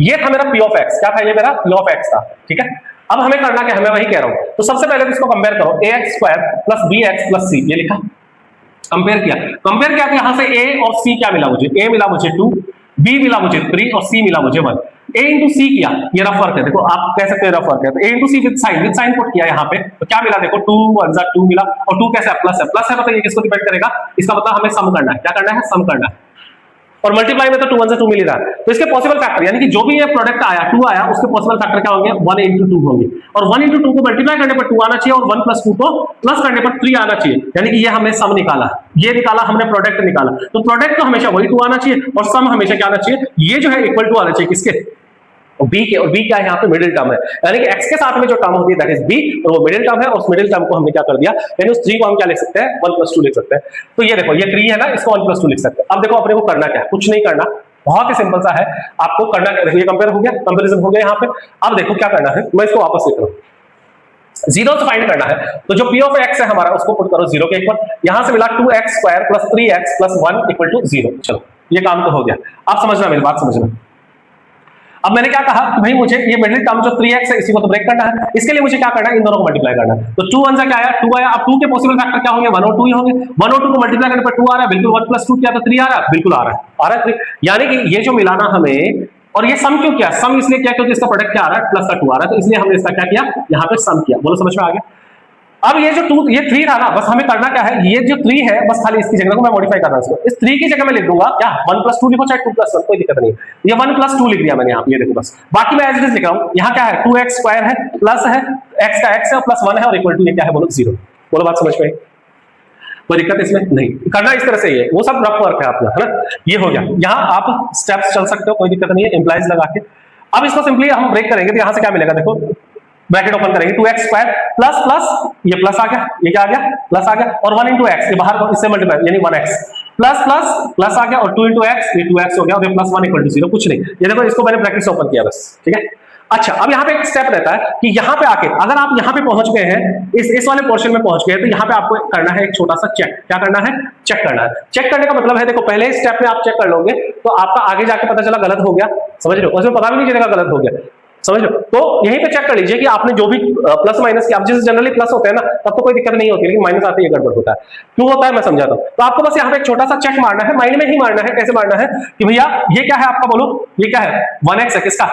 ये था मेरा p of x, क्या था ये मेरा p of x था, ठीक है। अब हमें करना क्या है, मैं वही कह रहा हूं। तो सबसे पहले तो इसको कंपेयर करो, ax² + bx + c, ये लिखा, कंपेयर किया तो यहां से a और c क्या मिला मुझे, a मिला मुझे 2, b मिला मुझे 3 और c मिला मुझे 1। a × c किया, ये रफ वर्क है, देखो आप कह सकते हैं रफ वर्क है। तो a × c with sign put किया यहाँ पे, तो क्या मिला, देखो 2 1 2 मिला, और 2 कैसा है, प्लस है, बताइए किसको डिपेंड करेगा, इसका मतलब हमें सम करना है, क्या करना है, सम करना है। और मल्टीप्लाई में तो 2 1 2 मिल रहा है, तो इसके पॉसिबल फैक्टर यानी कि जो भी ये प्रोडक्ट आया 2 आया उसके पॉसिबल फैक्टर क्या होंगे, 1 × 2 होंगे। और 1 × 2 को मल्टीप्लाई करने पर 2 आना चाहिए, और 1 + 2 को प्लस करने पर 3 आना चाहिए, यानी कि ये हमने सम निकाला, ये निकाला हमने, प्रोडक्ट निकाला। तो प्रोडक्ट तो हमेशा वही 2 आना चाहिए, और सम हमेशा क्या आना चाहिए, ये जो है इक्वल टू आना चाहिए किसके, b के। और b क्या है यहाँ पे, मिडिल टर्म है, यानी कि x के साथ में जो टर्म होती है दैट इज b, और वो मिडिल टर्म है, और उस मिडिल टर्म को हमने क्या कर दिया, यानी उस 3 को हम क्या लिख सकते हैं, 1 + 2 लिख सकते हैं। तो ये देखो ये 3 है ना, इसको 1 + 2 लिख सकते हैं। अब देखो अपने को करना क्या है, कुछ नहीं करना, बहुत ही सिंपल सा है, आपको करना क्या, देखो ये कंपेयर हो गया, कंपैरिजन हो गया यहाँ पे। अब देखो क्या करना है, मैं इसको वापस लिख रहा हूँ, जीरो फाइंड करना है। तो जो p of x है हमारा उसको पुट करो 0 के इक्वल, यहां से मिला 2x² + 3x + 1 = 0। चलो ये काम तो हो गया, आप समझना, मेरी बात समझना। अब मैंने क्या कहा कि भाई मुझे ये मिडिल टर्म जो 3x है इसी को तो ब्रेक करना है, इसके लिए मुझे क्या करना है, इन दोनों को मल्टीप्लाई करना है। तो 2 1 क्या आया, 2 आया। अब 2 के पॉसिबल फैक्टर क्या होंगे, 1 और 2 ही होंगे। 1 और 2 को मल्टीप्लाई करने पर 2 आ रहा है, बिल्कुल। 1 + 2 किया तो 3 आ रहा है, बिल्कुल आ रहा है 3। यानी कि ये जो मिलाना हमें, और ये सम क्यों किया, सम इसलिए किया क्योंकि इसका प्रोडक्ट क्या आ रहा है, प्लस का 2 आ रहा है, तो इसलिए हमने इसका क्या किया, यहाँ पे सम किया। बोलो समझ में आ गया। अब ये जो 2 ये 3 था ना, बस हमें करना क्या है, ये जो 3 है बस खाली इसकी जगह को मैं मॉडिफाई कर रहा हूं इसको। इस 3 की जगह मैं लिख दूंगा क्या, 1 + 2 लिखो चाहे 2 + 1, कोई दिक्कत नहीं है। ये 1 + 2 लिख दिया मैंने यहाँ पे, ये देखो बस। बाकी मैं एज इट इज लिख रहा हूं। यहाँ क्या है, 2x² है, प्लस है x का x है, प्लस 1 है, और इक्वल टू ये क्या है, बोलो 0। बोलो बात समझ में, कोई दिक्कत इसमें नहीं, करना इस तरह से ही है, वो सब रफ वर्क है अपना, है ना। ये हो गया, यहाँ आप स्टेप्स चल सकते हो, कोई दिक्कत नहीं है, इंप्लाइज लगा के। अब इसको सिंपली हम ब्रेक करेंगे, तो यहाँ से क्या मिलेगा, देखो ब्रैकेट ओपन करेंगे, 2x² प्लस प्लस ये प्लस आ गया, ये क्या आ गया, प्लस आ गया, और 1 × x, ये बाहर इससे मल्टीप्लाई यानी 1x, प्लस प्लस प्लस आ गया, और 2 × x, ये 2x हो गया, और ये +1 = 0, कुछ नहीं। ये देखो इसको मैंने ब्रैकेट से ओपन किया बस, ठीक है। अच्छा, अब यहाँ पे एक स्टेप रहता है कि यहाँ पे आके अगर आप यहाँ पे पहुंच गए हैं, इस वाले पोर्शन में पहुंच गए, तो यहाँ पे आपको करना है एक छोटा सा चेक। क्या करना है, चेक करना है। चेक करने का मतलब है, देखो पहले स्टेप में आप चेक कर लोगे तो आपका आगे जाके पता चला गलत हो गया, समझ रहे हो, उसमें पता भी नहीं चलेगा गलत हो गया, समझ लो। तो यहीं पे चेक कर लीजिए कि आपने जो भी प्लस माइनस किया, जैसे जनरली प्लस होते हैं ना तब तो कोई दिक्कत नहीं होती, लेकिन माइनस आते ही गड़बड़ होता है। क्यों होता है मैं समझाता हूं। तो आपको बस यहाँ पे एक छोटा सा चेक मारना है, माइंड में ही मारना है। कैसे मारना है कि भैया ये क्या है आपका, बोलो ये क्या है, 1x है, किसका,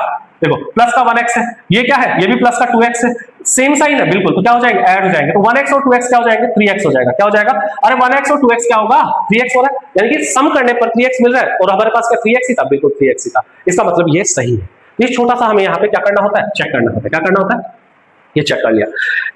देखो प्लस का 1x है, ये क्या है, ये भी प्लस का 2x है, सेम साइन है बिल्कुल, तो क्या हो जाएंगे, ऐड हो जाएंगे। तो 1x और 2x क्या हो जाएंगे, 3x हो जाएगा। क्या हो जाएगा, अरे 1x और 2x क्या होगा, 3x हो रहा है, यानी कि सम करने पर 3x मिल रहा है, और हमारे पास क्या 3x ही था, बिल्कुल 3x ही था। इसका मतलब ये सही है। ये छोटा सा हमें यहाँ पे क्या करना होता है, चेक करना होता है। क्या करना होता है, ये चेक कर लिया।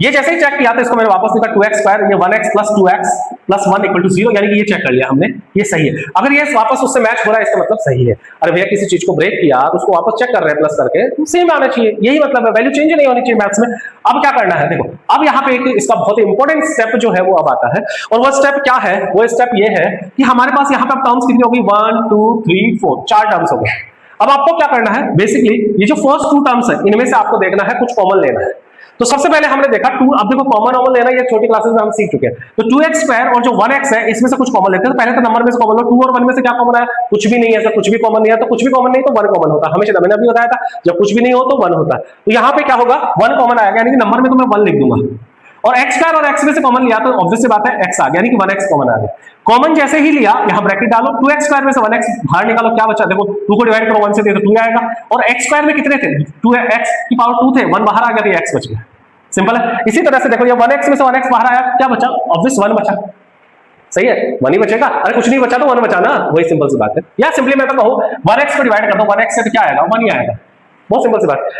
ये जैसे ही चेक किया तो इसको मैंने वापस लिखा 2x², ये 1x + 2x + 1 = 0, यानी कि ये चेक कर लिया हमने, ये सही है। अगर ये वापस उससे मैच हो रहा है इसका मतलब सही है। अरे भैया किसी चीज को ब्रेक किया तो उसको वापस चेक कर रहे हैं प्लस करके, तो सेम आना चाहिए, यही मतलब है, वैल्यू चेंज नहीं होनी चाहिए मैथ्स में। अब क्या करना है, देखो अब यहाँ पे एक इसका बहुत इंपॉर्टेंट स्टेप जो है वो अब आता है, और वो स्टेप क्या है, वो स्टेप ये है कि हमारे पास यहाँ पे टर्म्स कितनी होगी, 1 2 3 4, 4 टर्म्स हो गए। अब आपको क्या करना है, बेसिकली ये जो फर्स्ट 2 टर्म्स है इनमें से आपको देखना है कुछ कॉमन लेना है। तो सबसे पहले हमने देखा 2, अब देखो कॉमन लेना, ये छोटी क्लासेस में हम सीख चुके हैं। तो 2x² और जो 1x है इसमें से कुछ कॉमन लेते हैं। तो पहले तो नंबर में से कॉमन लो, 2 और 1 में से क्या कॉमन है, कुछ भी नहीं है, ऐसा कुछ भी कॉमन नहीं है, तो कुछ भी कॉमन नहीं तो 1 कॉमन होता है हमेशा, मैंने अभी बताया था, जब कुछ भी नहीं हो तो 1 होता है। तो यहाँ पे क्या होगा, 1 कॉमन आएगा, यानी कि नंबर में तो मैं 1 लिख दूंगा, और x² और x में से कॉमन लिया तो ऑब्वियस सी बात है x आ गया, यानी कि 1x कॉमन आ गया। कॉमन जैसे ही लिया, यहां ब्रैकेट डालो, 2x² में से 1x बाहर निकालो, क्या बचा, देखो 2 को डिवाइड करो 1 से, तो 2 आएगा, और x² में कितने थे, 2x⁴ थे, 1 बाहर आ गया, तो x बच गया। सिंपल है। इसी तरह से देखो ये 1x में से 1x बाहर आया, क्या बचा, ऑब्वियस 1 बचा, सही है, 1 ही बचेगा। अरे कुछ नहीं बचा तो 1 बचा ना, वही सिंपल सी बात है। या सिंपली मैं तो कहूं 1x को डिवाइड कर दो 1x से, तो क्या आएगा, 1 ही आएगा, बहुत सिंपल सी बात।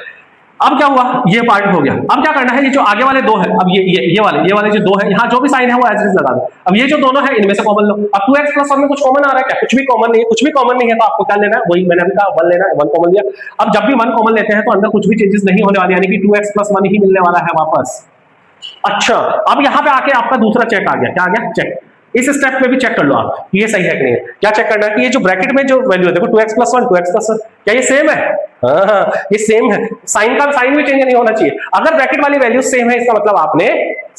अब क्या हुआ, ये पार्ट हो गया। अब क्या करना है, ये जो आगे वाले 2 है, अब ये वाले जो 2 है, यहाँ जो भी साइन है वो एज इट इज लगा दो। अब ये जो दोनों है इनमें से कॉमन लो। अब 2x + 1 में कुछ कॉमन आ रहा है क्या, कुछ भी कॉमन नहीं है, कुछ भी कॉमन नहीं है, तो आपको क्या लेना है, वही मैंने अभी कहा 1 लेना है, 1 कॉमन लिया। अब जब भी 1 कॉमन लेते हैं तो अंदर कुछ भी चेंजेस नहीं होने वाले, यानी कि 2x + 1 ही मिलने वाला है वापस। अच्छा, अब यहाँ पे आके आपका दूसरा चेक आ गया, क्या आ गया, चेक। इस स्टेप पे भी चेक कर लो आप ये सही है कि नहीं है। क्या चेक करना है कि ये जो ब्रैकेट में जो वैल्यू है, देखो 2x + 1 2x + 1, क्या ये सेम है, हाँ ये सेम है, साइन भी चेंज नहीं होना चाहिए। अगर ब्रैकेट वाली वैल्यू सेम है इसका मतलब आपने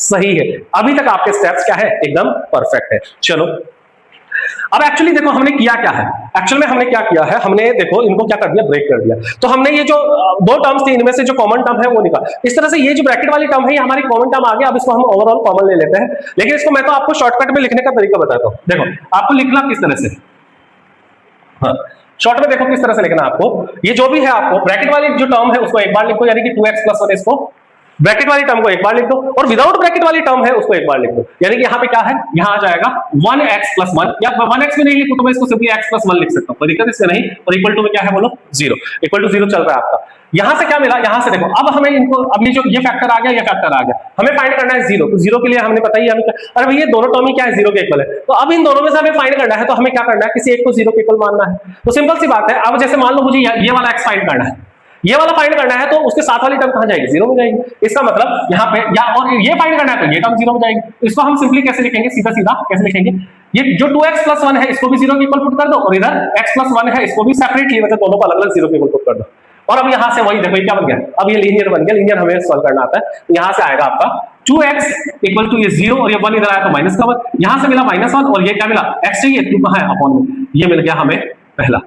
सही है। अभी तक आपके स्टेप्स क्या है, एकदम परफेक्ट है। चलो अब एक्चुअली देखो हमने किया क्या है, एक्चुअल में हमने क्या किया है, हमने देखो इनको क्या कर दिया, ब्रेक कर दिया। तो हमने ये जो 2 टर्म्स थी इनमें से जो कॉमन टर्म है वो निकाला। इस तरह से ये जो ब्रैकेट वाली टर्म है ये हमारी कॉमन टर्म आ गया। अब इसको हम ओवरऑल कॉमन ले लेते हैं, लेकिन इसको मैं तो आपको शॉर्टकट में लिखने का तरीका बताता हूं। देखो आपको लिखना किस तरह से, हाँ शॉर्ट में देखो किस तरह से लिखना आपको, ये जो भी है आपको ब्रैकेट वाली जो टर्म है उसको एक बार लिखो, यानी कि 2x + 1, इसको ब्रैकेट वाली टर्म को एक बार लिख दो, और विदाउट ब्रैकेट वाली टर्म है उसको एक बार लिख दो, यानी कि यहाँ पे क्या है, यहाँ आ जाएगा 1x + 1, या 1x में नहीं लिखूं तो मैं इसको सिंपली x + 1 लिख सकता हूं, कोई दिक्कत इसमें नहीं। और इक्वल टू में क्या है बोलो, 0, इक्वल टू 0 चल रहा है आपका। यहां से क्या मिला, यहां से देखो अब हमें इनको, अब ये जो ये फैक्टर आ गया, ये फैक्टर आ गया, हमें फाइंड करना है 0। तो 0 के लिए हमने पता ही है, अरे भैया दोनों टर्म ही क्या है, 0 के इक्वल है, तो अब इन दोनों में से हमें फाइंड करना है। तो हमें क्या करना है, किसी एक को 0 के इक्वल मानना है। तो सिंपल सी बात है, अब जैसे मान लो मुझे ये वाला x फाइंड करना है, ये वाला फाइंड करना है, तो उसके साथ वाली टर्म कहां जाएगी, 0 में जाएगी। इसका मतलब यहाँ पे या और ये फाइंड करना है तो ये टर्म 0 में जाएगी। इसको हम सिंपली कैसे लिखेंगे, सीधा सीधा कैसे लिखेंगे, ये जो 2x + 1 है इसको भी 0 के इक्वल पुट कर दो, और इधर x + 1 है इसको भी सेपरेटली, मतलब दोनों को अलग अलग 0 के इक्वल पुट कर दो। और अब यहां से वही देखो ये क्या बन गया, अब ये लीनियर बन गया। लीनियर हमें सॉल्व करना आता है, तो यहां से आएगा आपका 2x = ये 0, और ये 1 इधर आया तो माइनस का 1, यहां से मिला -1, और ये क्या मिला, x चाहिए 2 कहां है, अपॉन में, ये मिल गया हमें पहला।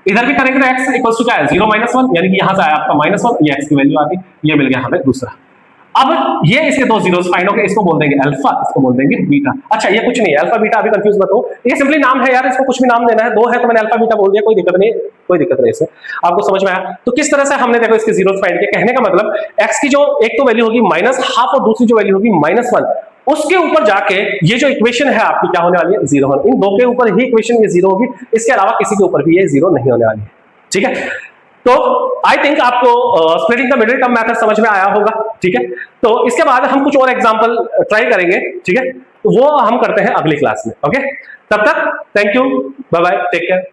इधर भी करेंगे तो x इक्वल टू क्या है 0 -1, यानी कि यहां से आया आपका -1, ये x की वैल्यू आ गई, ये मिल गया हमें दूसरा। अब ये इसके दो जीरोस फाइंड हो गए, इसको बोल देंगे अल्फा, इसको बोल देंगे बीटा। अच्छा ये कुछ नहीं है अल्फा बीटा, अभी कंफ्यूज मत हो, ये सिंपली नाम है यार, इसको कुछ भी नाम देना है, दो है तो मैंने अल्फा बीटा बोल दिया, कोई दिक्कत नहीं, कोई दिक्कत नहीं। इससे आपको समझ में आया? तो किस तरह से हमने देखो इसके जीरोस फाइंड किए, कहने का मतलब x की जो एक तो वैल्यू होगी -12 और दूसरी जो वैल्यू होगी -1, उसके ऊपर जाके ये जो इक्वेशन है आपकी क्या होने वाली है 0 होने, इन दो के ऊपर ही इक्वेशन ये 0 होगी, इसके अलावा किसी के ऊपर भी ये 0 नहीं होने वाली है। ठीक है, तो आई थिंक आपको splitting the middle term method समझ में आया होगा। ठीक है, तो इसके बाद हम कुछ और एग्जांपल ट्राई करेंगे। ठीक है, तो वो हम करते हैं अगली क्लास में। ओके, तब तक thank you, bye bye, take care.